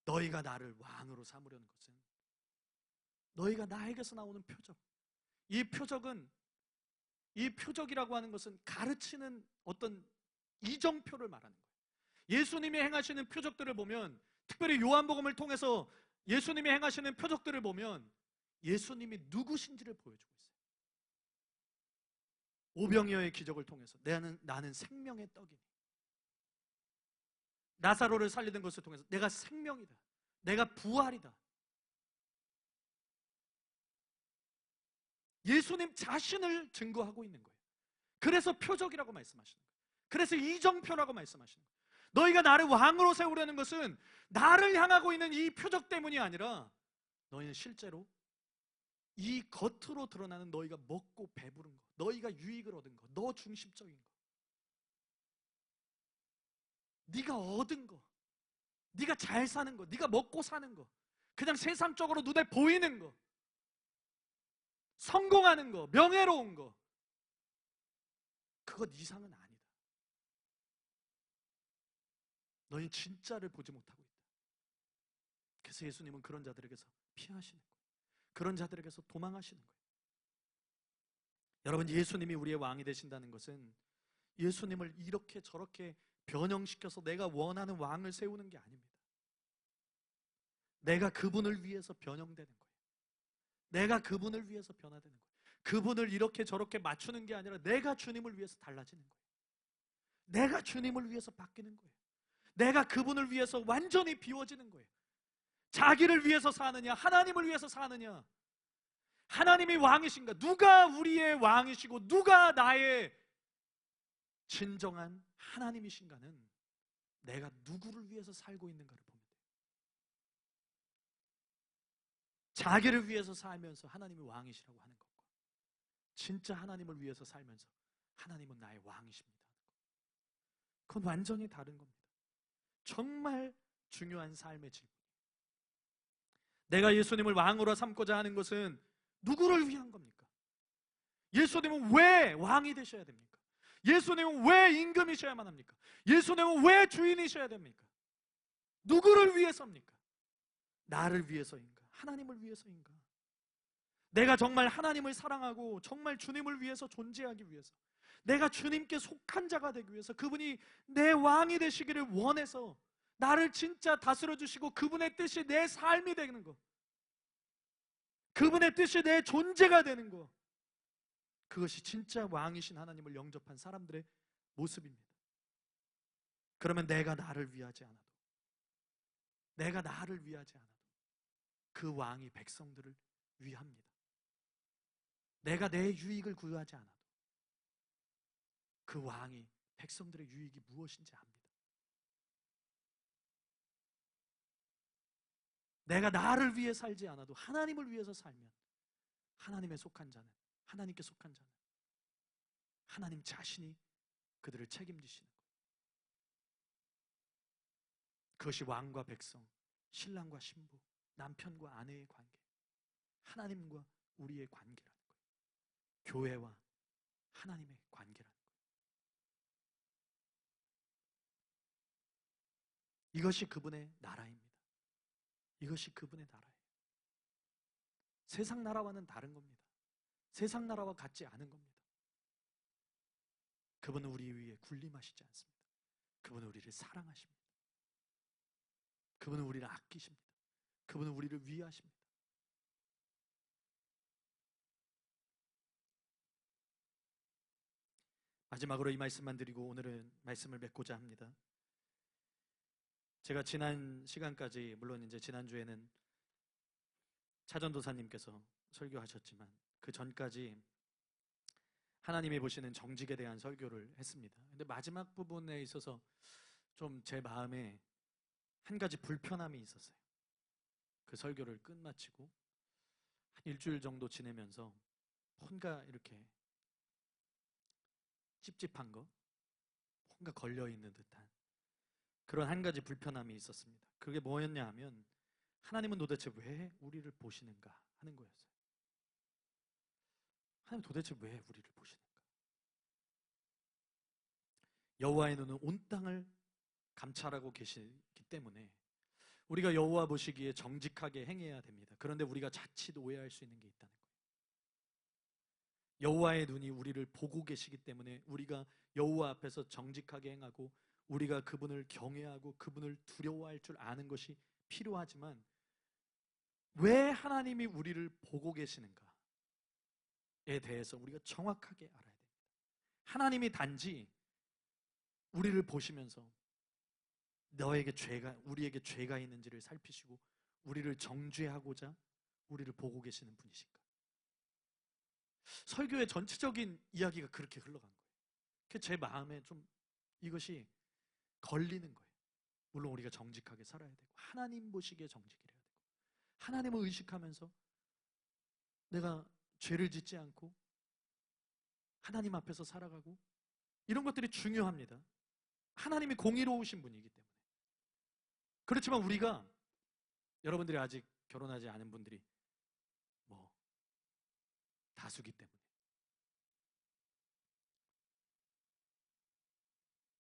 너희가 나를 왕으로 삼으려는 것은 너희가 나에게서 나오는 표적, 이 표적이라고 하는 것은 가르치는 어떤 이정표를 말하는 거예요. 예수님이 행하시는 표적들을 보면, 특별히 요한복음을 통해서 예수님이 행하시는 표적들을 보면 예수님이 누구신지를 보여주고 있어요. 오병이어의 기적을 통해서 나는 생명의 떡이니, 나사로를 살리는 것을 통해서 내가 생명이다, 내가 부활이다. 예수님 자신을 증거하고 있는 거예요. 그래서 표적이라고 말씀하시는 거예요. 그래서 이정표라고 말씀하시는 거예요. 너희가 나를 왕으로 세우려는 것은 나를 향하고 있는 이 표적 때문이 아니라 너희는 실제로 이 겉으로 드러나는 너희가 먹고 배부른 것, 너희가 유익을 얻은 것, 너 중심적인 것, 네가 얻은 거, 네가 잘 사는 거, 네가 먹고 사는 거, 그냥 세상적으로 눈에 보이는 거, 성공하는 거, 명예로운 거, 그것 이상은 아니다. 너희는 진짜를 보지 못하고 있다. 그래서 예수님은 그런 자들에게서 피하시는 거예요. 그런 자들에게서 도망하시는 거예요. 여러분, 예수님이 우리의 왕이 되신다는 것은 예수님을 이렇게 저렇게 변형시켜서 내가 원하는 왕을 세우는 게 아닙니다. 내가 그분을 위해서 변형되는 거예요. 내가 그분을 위해서 변화되는 거예요. 그분을 이렇게 저렇게 맞추는 게 아니라 내가 주님을 위해서 달라지는 거예요. 내가 주님을 위해서 바뀌는 거예요. 내가 그분을 위해서 완전히 비워지는 거예요. 자기를 위해서 사느냐, 하나님을 위해서 사느냐, 하나님이 왕이신가, 누가 우리의 왕이시고 누가 나의 진정한 하나님이신가는 내가 누구를 위해서 살고 있는가를 보면 돼요. 자기를 위해서 살면서 하나님이 왕이시라고 하는 것과 진짜 하나님을 위해서 살면서 하나님은 나의 왕이십니다 하는 것, 그건 완전히 다른 겁니다. 정말 중요한 삶의 질문. 내가 예수님을 왕으로 삼고자 하는 것은 누구를 위한 겁니까? 예수님은 왜 왕이 되셔야 됩니까? 예수님은 왜 임금이셔야만 합니까? 예수님은 왜 주인이셔야 됩니까? 누구를 위해서입니까? 나를 위해서인가? 하나님을 위해서인가? 내가 정말 하나님을 사랑하고 정말 주님을 위해서 존재하기 위해서, 내가 주님께 속한 자가 되기 위해서, 그분이 내 왕이 되시기를 원해서 나를 진짜 다스려 주시고 그분의 뜻이 내 삶이 되는 거, 그분의 뜻이 내 존재가 되는 거, 그것이 진짜 왕이신 하나님을 영접한 사람들의 모습입니다. 그러면 내가 나를 위하지 않아도, 내가 나를 위하지 않아도 그 왕이 백성들을 위합니다. 내가 내 유익을 구하지 않아도 그 왕이 백성들의 유익이 무엇인지 압니다. 내가 나를 위해 살지 않아도 하나님을 위해서 살면 하나님에 속한 자는, 하나님께 속한 자는 하나님 자신이 그들을 책임지시는 거예요. 그것이 왕과 백성, 신랑과 신부, 남편과 아내의 관계, 하나님과 우리의 관계라는 거예요. 교회와 하나님의 관계라는 거예요. 이것이 그분의 나라입니다. 이것이 그분의 나라예요. 세상 나라와는 다른 겁니다. 세상 나라와 같지 않은 겁니다. 그분은 우리 위에 군림하시지 않습니다. 그분은 우리를 사랑하십니다. 그분은 우리를 아끼십니다. 그분은 우리를 위하십니다. 마지막으로 이 말씀만 드리고 오늘은 말씀을 맺고자 합니다. 제가 지난 시간까지, 물론 이제 지난주에는 차전도사님께서 설교하셨지만 그 전까지 하나님이 보시는 정직에 대한 설교를 했습니다. 근데 마지막 부분에 있어서 좀 제 마음에 한 가지 불편함이 있었어요. 그 설교를 끝마치고 한 일주일 정도 지내면서 뭔가 이렇게 찝찝한 거, 뭔가 걸려있는 듯한 그런 한 가지 불편함이 있었습니다. 그게 뭐였냐 하면, 하나님은 도대체 왜 우리를 보시는가 하는 거였어요. 하나님 도대체 왜 우리를 보시는가? 여호와의 눈은 온 땅을 감찰하고 계시기 때문에 우리가 여호와 보시기에 정직하게 행해야 됩니다. 그런데 우리가 자칫 오해할 수 있는 게 있다는 거예요. 여호와의 눈이 우리를 보고 계시기 때문에 우리가 여호와 앞에서 정직하게 행하고 우리가 그분을 경외하고 그분을 두려워할 줄 아는 것이 필요하지만, 왜 하나님이 우리를 보고 계시는가에 대해서 우리가 정확하게 알아야 됩니다. 하나님이 단지 우리를 보시면서 우리에게 죄가 있는지를 살피시고 우리를 정죄하고자 우리를 보고 계시는 분이신가? 설교의 전체적인 이야기가 그렇게 흘러간 거예요. 그래서 제 마음에 좀 이것이 걸리는 거예요. 물론 우리가 정직하게 살아야 되고 하나님 보시기에 정직해야 되고 하나님을 의식하면서 내가 죄를 짓지 않고 하나님 앞에서 살아가고 이런 것들이 중요합니다. 하나님이 공의로우신 분이기 때문에. 그렇지만 우리가, 여러분들이 아직 결혼하지 않은 분들이 다수기 때문에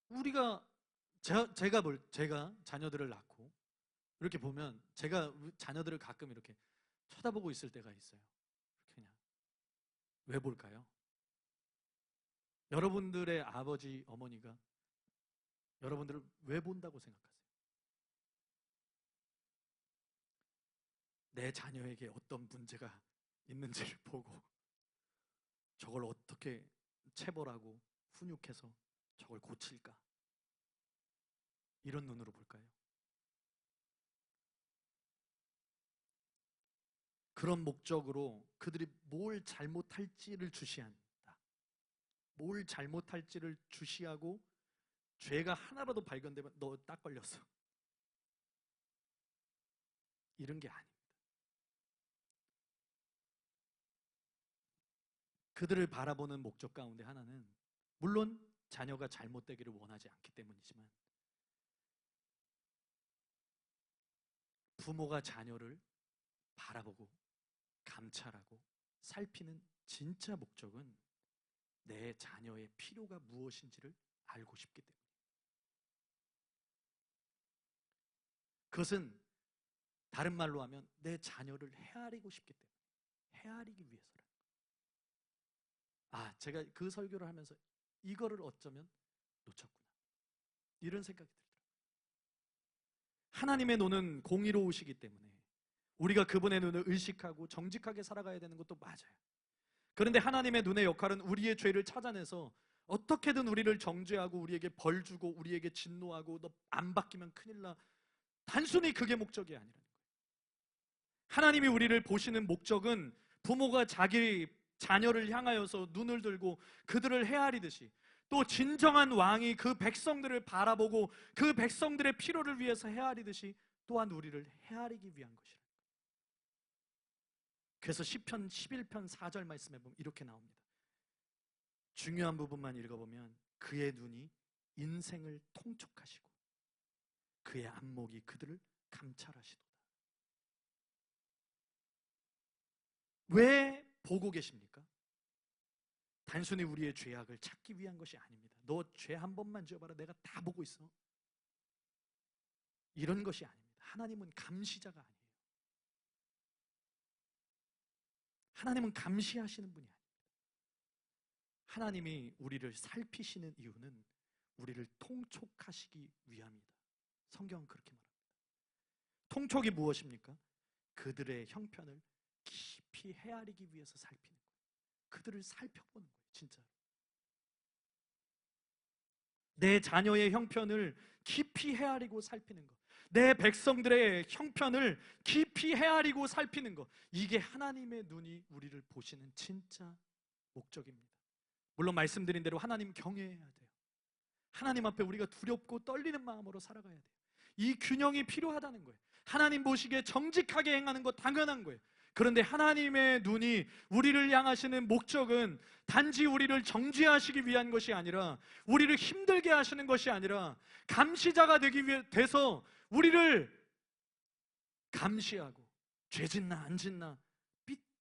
우리가 제가 자녀들을 낳고 이렇게 보면 제가 자녀들을 가끔 이렇게 쳐다보고 있을 때가 있어요. 그냥 왜 볼까요? 여러분들의 아버지, 어머니가 여러분들을 왜 본다고 생각하세요? 내 자녀에게 어떤 문제가 있는지를 보고 저걸 어떻게 체벌하고 훈육해서 저걸 고칠까? 이런 눈으로 볼까요? 그런 목적으로 그들이 뭘 잘못할지를 주시한다. 뭘 잘못할지를 주시하고 죄가 하나라도 발견되면 너 딱 걸렸어. 이런 게 아닙니다. 그들을 바라보는 목적 가운데 하나는, 물론 자녀가 잘못되기를 원하지 않기 때문이지만, 부모가 자녀를 바라보고 감찰하고 살피는 진짜 목적은 내 자녀의 필요가 무엇인지를 알고 싶기 때문이에요. 그것은 다른 말로 하면 내 자녀를 헤아리고 싶기 때문에, 헤아리기 위해서라는 거예요. 제가 그 설교를 하면서 이거를 어쩌면 놓쳤구나, 이런 생각이 들더라고요. 하나님의 눈은 공의로우시기 때문에 우리가 그분의 눈을 의식하고 정직하게 살아가야 되는 것도 맞아요. 그런데 하나님의 눈의 역할은 우리의 죄를 찾아내서 어떻게든 우리를 정죄하고 우리에게 벌 주고 우리에게 진노하고 너 안 바뀌면 큰일 나. 단순히 그게 목적이 아니라는 거예요. 하나님이 우리를 보시는 목적은 부모가 자기 자녀를 향하여서 눈을 들고 그들을 헤아리듯이, 또 진정한 왕이 그 백성들을 바라보고 그 백성들의 필요를 위해서 헤아리듯이 또한 우리를 헤아리기 위한 것이라. 그래서 시편 11편 4절 말씀에 보면 이렇게 나옵니다. 중요한 부분만 읽어보면 그의 눈이 인생을 통촉하시고 그의 안목이 그들을 감찰하시도다. 왜 보고 계십니까? 단순히 우리의 죄악을 찾기 위한 것이 아닙니다. 너 죄 한 번만 지어봐라, 내가 다 보고 있어. 이런 것이 아닙니다. 하나님은 감시자가 아니에요. 하나님은 감시하시는 분이 아닙니다. 하나님이 우리를 살피시는 이유는 우리를 통촉하시기 위함이다. 성경은 그렇게 말합니다. 통촉이 무엇입니까? 그들의 형편을 깊이 헤아리기 위해서 살피는 거예요. 그들을 살펴보는 거예요. 진짜로. 내 자녀의 형편을 깊이 헤아리고 살피는 것, 내 백성들의 형편을 깊이 헤아리고 살피는 것, 이게 하나님의 눈이 우리를 보시는 진짜 목적입니다. 물론 말씀드린 대로 하나님 경외해야 돼요. 하나님 앞에 우리가 두렵고 떨리는 마음으로 살아가야 돼요. 이 균형이 필요하다는 거예요. 하나님 보시기에 정직하게 행하는 것 당연한 거예요. 그런데 하나님의 눈이 우리를 향하시는 목적은 단지 우리를 정죄하시기 위한 것이 아니라, 우리를 힘들게 하시는 것이 아니라, 감시자가 되기 위해 돼서 우리를 감시하고 죄 짓나 안 짓나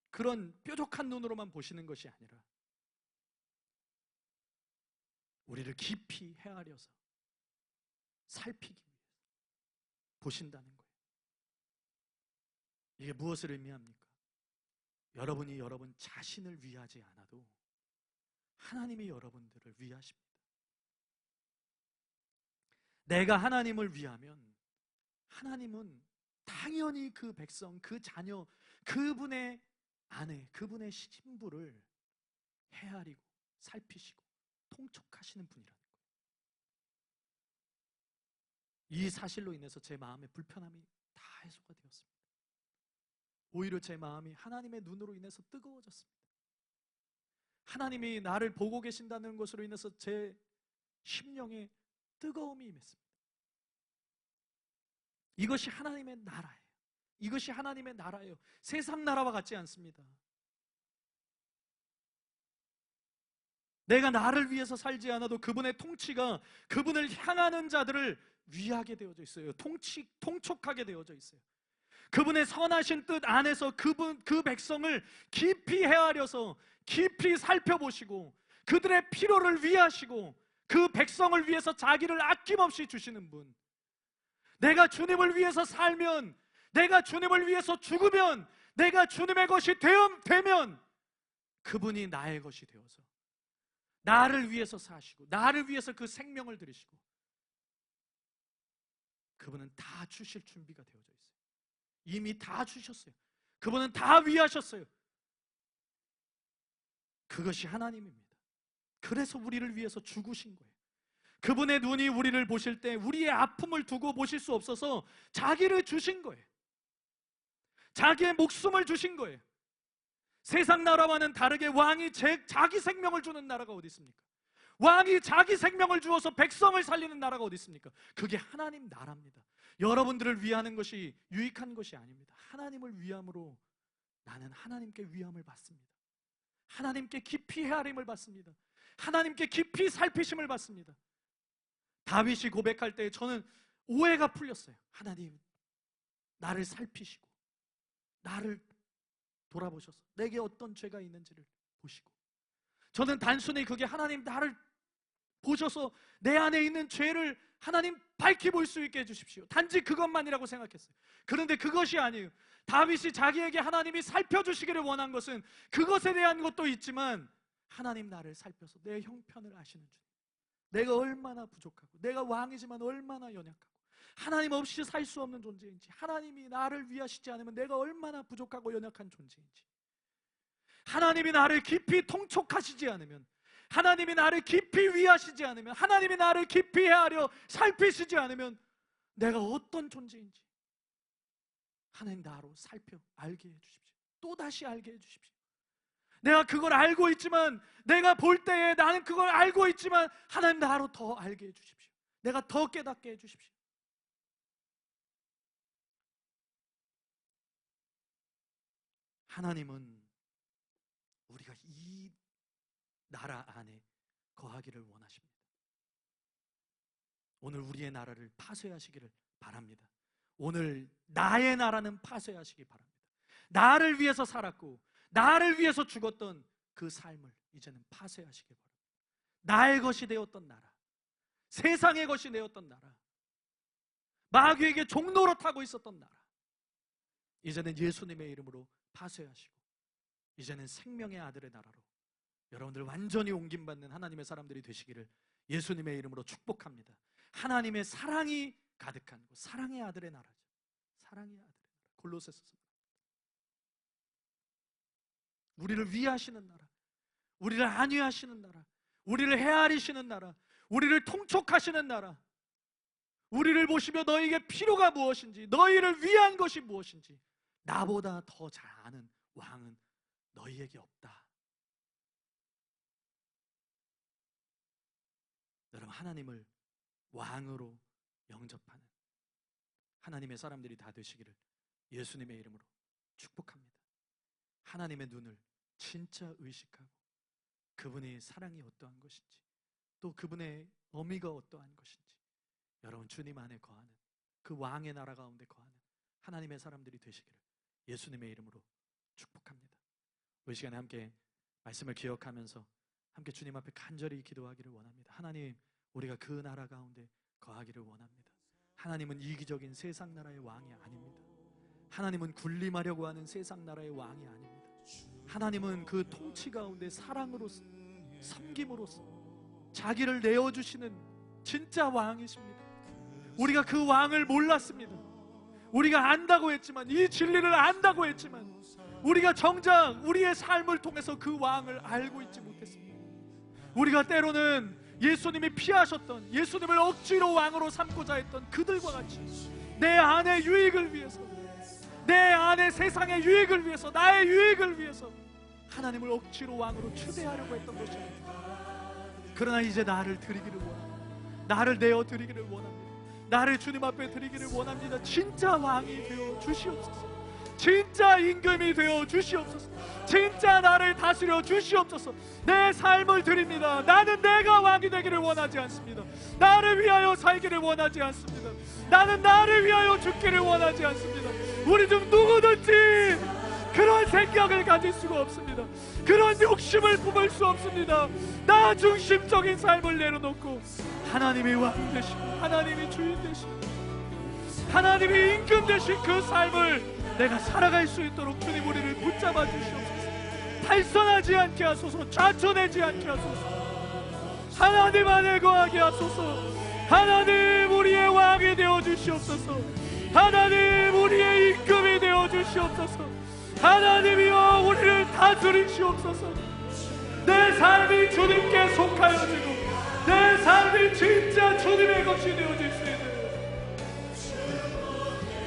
그런 뾰족한 눈으로만 보시는 것이 아니라 우리를 깊이 헤아려서 살피기 위해서 보신다는 거예요. 이게 무엇을 의미합니까? 여러분이 여러분 자신을 위하지 않아도 하나님이 여러분들을 위하십니다. 내가 하나님을 위하면 하나님은 당연히 그 백성, 그 자녀, 그분의 아내, 그분의 신부를 헤아리고 살피시고 통촉하시는 분이라는 거예요. 이 사실로 인해서 제 마음의 불편함이 다 해소가 되었습니다. 오히려 제 마음이 하나님의 눈으로 인해서 뜨거워졌습니다. 하나님이 나를 보고 계신다는 것으로 인해서 제 심령에 뜨거움이 임했습니다. 이것이 하나님의 나라예요. 이것이 하나님의 나라예요. 세상 나라와 같지 않습니다. 내가 나를 위해서 살지 않아도 그분의 통치가 그분을 향하는 자들을 위하게 되어져 있어요. 통촉하게 되어져 있어요. 그분의 선하신 뜻 안에서 그 백성을 깊이 헤아려서 깊이 살펴보시고 그들의 필요를 위하시고 그 백성을 위해서 자기를 아낌없이 주시는 분. 내가 주님을 위해서 살면, 내가 주님을 위해서 죽으면, 내가 주님의 것이 되면 그분이 나의 것이 되어서 나를 위해서 사시고 나를 위해서 그 생명을 들이시고 그분은 다 주실 준비가 되어져 있어요. 이미 다 주셨어요. 그분은 다 위하셨어요. 그것이 하나님입니다. 그래서 우리를 위해서 죽으신 거예요. 그분의 눈이 우리를 보실 때 우리의 아픔을 두고 보실 수 없어서 자기를 주신 거예요. 자기의 목숨을 주신 거예요. 세상 나라와는 다르게 왕이 자기 생명을 주는 나라가 어디 있습니까? 왕이 자기 생명을 주어서 백성을 살리는 나라가 어디 있습니까? 그게 하나님 나라입니다. 여러분들을 위하는 것이 유익한 것이 아닙니다. 하나님을 위함으로 나는 하나님께 위함을 받습니다. 하나님께 깊이 헤아림을 받습니다. 하나님께 깊이 살피심을 받습니다. 다윗이 고백할 때 저는 오해가 풀렸어요. 하나님, 나를 살피시고 나를 돌아보셔서 내게 어떤 죄가 있는지를 보시고, 저는 단순히 그게 하나님 나를 보셔서 내 안에 있는 죄를 하나님 밝히 볼 수 있게 해주십시오, 단지 그것만이라고 생각했어요. 그런데 그것이 아니에요. 다윗이 자기에게 하나님이 살펴주시기를 원한 것은 그것에 대한 것도 있지만, 하나님 나를 살펴서 내 형편을 아시는 주님, 내가 얼마나 부족하고 내가 왕이지만 얼마나 연약하고 하나님 없이 살 수 없는 존재인지, 하나님이 나를 위하시지 않으면 내가 얼마나 부족하고 연약한 존재인지, 하나님이 나를 깊이 통촉하시지 않으면, 하나님이 나를 깊이 위하시지 않으면, 하나님이 나를 깊이 헤아려 살피시지 않으면 내가 어떤 존재인지 하나님 나로 살펴 알게 해주십시오. 또다시 알게 해주십시오. 내가 그걸 알고 있지만, 내가 볼 때에 나는 그걸 알고 있지만 하나님 나로 더 알게 해주십시오. 내가 더 깨닫게 해주십시오. 하나님은 우리가 이 나라 안에 거하기를 원하십니다. 오늘 우리의 나라를 파쇄하시기를 바랍니다. 오늘 나의 나라는 파쇄하시기 바랍니다. 나를 위해서 살았고 나를 위해서 죽었던 그 삶을 이제는 파쇄하시기 바랍니다. 나의 것이 되었던 나라, 세상의 것이 되었던 나라, 마귀에게 종로로 타고 있었던 나라, 이제는 예수님의 이름으로 파쇄하시고 이제는 생명의 아들의 나라로 여러분들 완전히 옮김받는 하나님의 사람들이 되시기를 예수님의 이름으로 축복합니다. 하나님의 사랑이 가득한 곳, 사랑의 아들의 나라죠. 사랑의 아들의 나라. 골로새서 우리를 위하시는 나라, 우리를 안위하시는 나라, 우리를 헤아리시는 나라, 우리를 통촉하시는 나라, 우리를 보시며 너희에게 필요가 무엇인지, 너희를 위한 것이 무엇인지 나보다 더 잘 아는 왕은 너희에게 없다. 여러분, 하나님을 왕으로 영접하는 하나님의 사람들이 다 되시기를 예수님의 이름으로 축복합니다. 하나님의 눈을 진짜 의식하고 그분의 사랑이 어떠한 것인지, 또 그분의 어미가 어떠한 것인지, 여러분 주님 안에 거하는 그 왕의 나라 가운데 거하는 하나님의 사람들이 되시기를 예수님의 이름으로 축복합니다. 이 시간에 함께 말씀을 기억하면서 함께 주님 앞에 간절히 기도하기를 원합니다. 하나님, 우리가 그 나라 가운데 거하기를 원합니다. 하나님은 이기적인 세상 나라의 왕이 아닙니다. 하나님은 군림하려고 하는 세상 나라의 왕이 아닙니다. 하나님은 그 통치 가운데 사랑으로서, 섬김으로써 자기를 내어주시는 진짜 왕이십니다. 우리가 그 왕을 몰랐습니다. 우리가 안다고 했지만, 이 진리를 안다고 했지만 우리가 정작 우리의 삶을 통해서 그 왕을 알고 있지 못했습니다. 우리가 때로는 예수님이 피하셨던, 예수님을 억지로 왕으로 삼고자 했던 그들과 같이 내 안의 유익을 위해서, 내 안의 세상의 유익을 위해서, 나의 유익을 위해서 하나님을 억지로 왕으로 추대하려고 했던 것입니다. 그러나 이제 나를 드리기를 원합니다. 나를 내어 드리기를 원합니다. 나를 주님 앞에 드리기를 원합니다. 진짜 왕이 되어 주시옵소서. 진짜 임금이 되어 주시옵소서. 진짜 나를 다스려 주시옵소서. 내 삶을 드립니다. 나는 내가 왕이 되기를 원하지 않습니다. 나를 위하여 살기를 원하지 않습니다. 나는 나를 위하여 죽기를 원하지 않습니다. 우리 중 누구든지 그런 생각을 가질 수가 없습니다. 그런 욕심을 품을 수 없습니다. 나 중심적인 삶을 내려놓고 하나님이 왕 되시고 하나님이 주인 되시고 하나님이 임금 되신 그 삶을 내가 살아갈 수 있도록 주님 우리를 붙잡아 주시옵소서. 탈선하지 않게 하소서. 좌천하지 않게 하소서. 하나님 안에 거하게 하소서. 하나님 우리의 왕이 되어 주시옵소서. 하나님 우리의 임금이 되어 주시옵소서. 하나님이여 우리를 다스리시옵소서. 내 삶이 주님께 속하여지고 내 삶이 진짜 주님의 것이 되어질 수 있는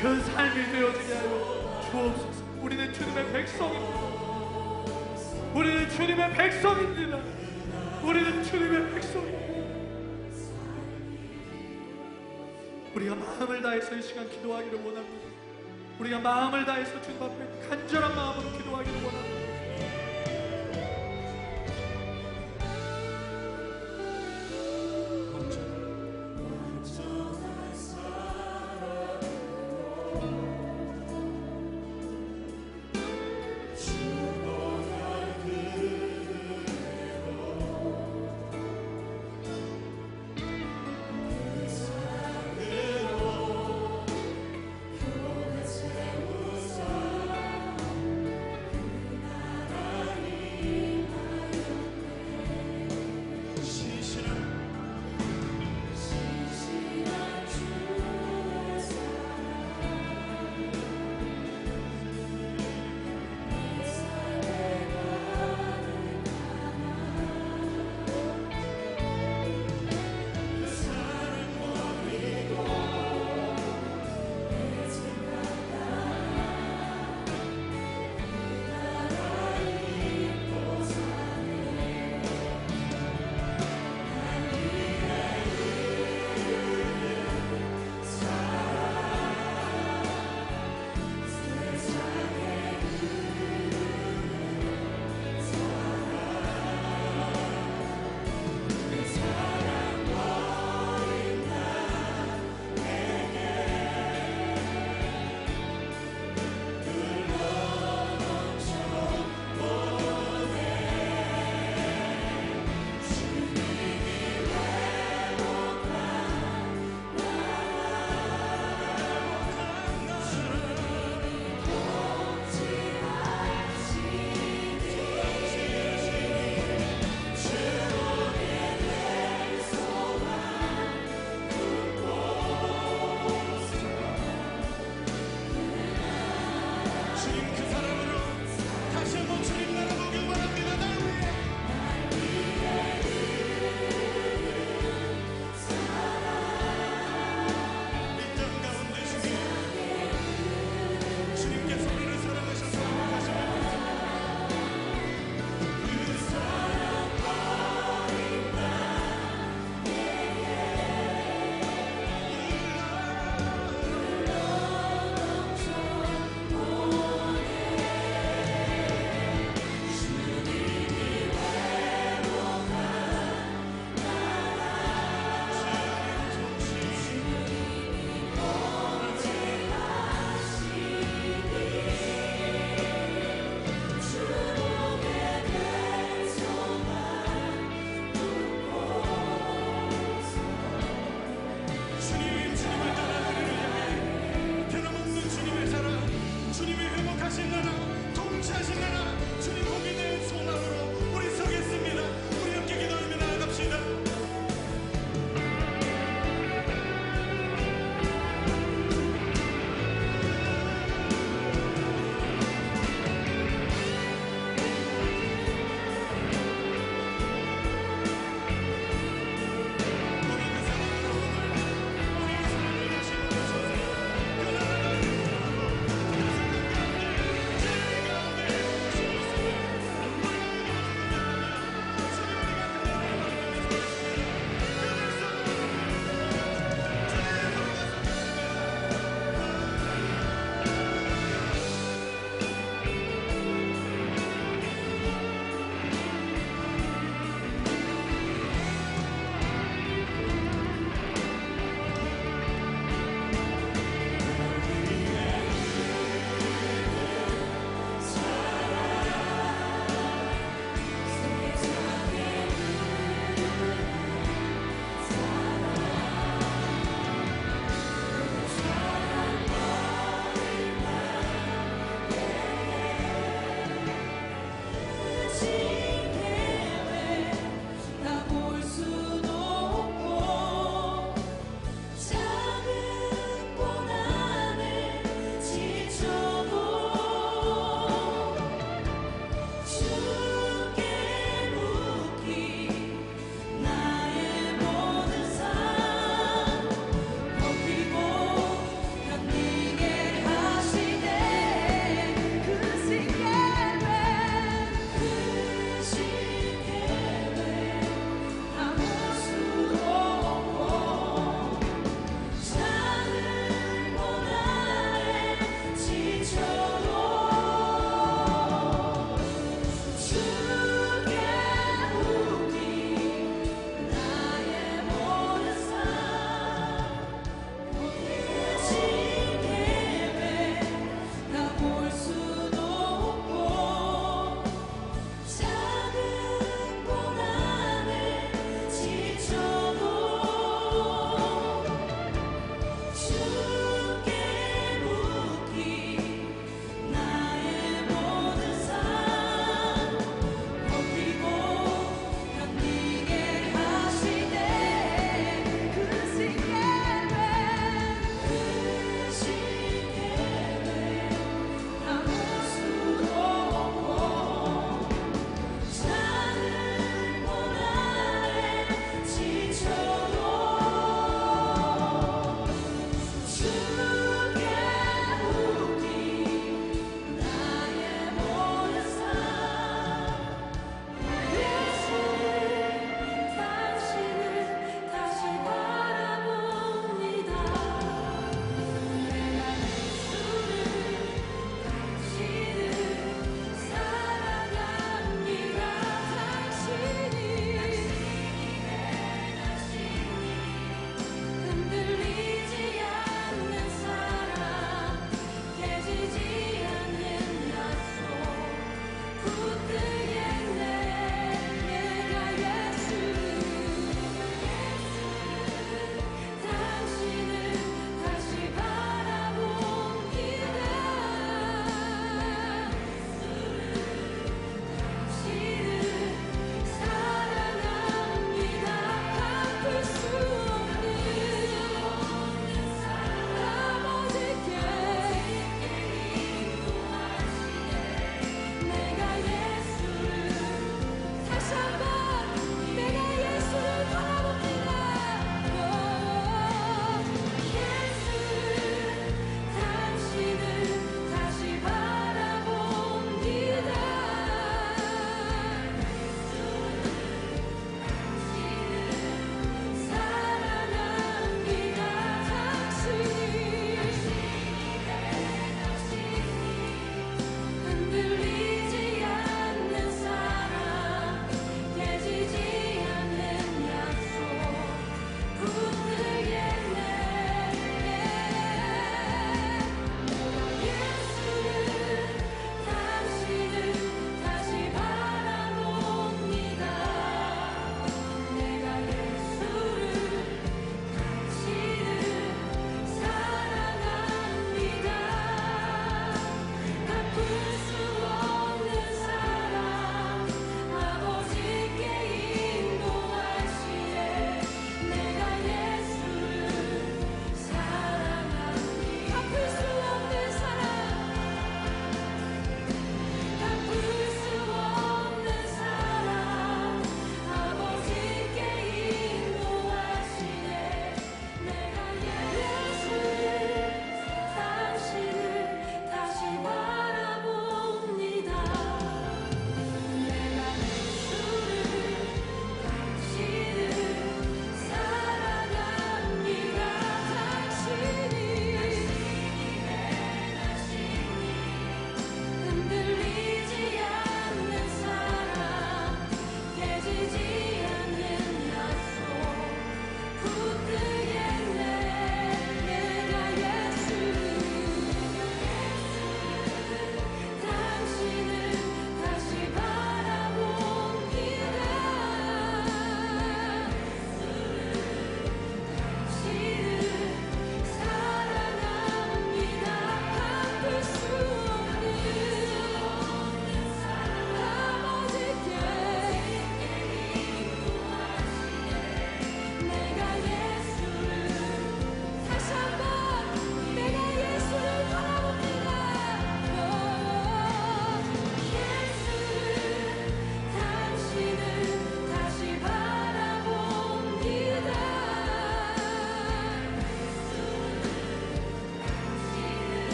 그 삶이 되어지게 하여 주옵소서. 우리는 주님의 백성입니다. 우리는 주님의 백성입니다. 우리는 주님의 백성입니다. 우리가 마음을 다해서 이 시간 기도하기를 원합니다. 우리가 마음을 다해서 주님 앞에 간절한 마음으로 기도하기를 원합니다.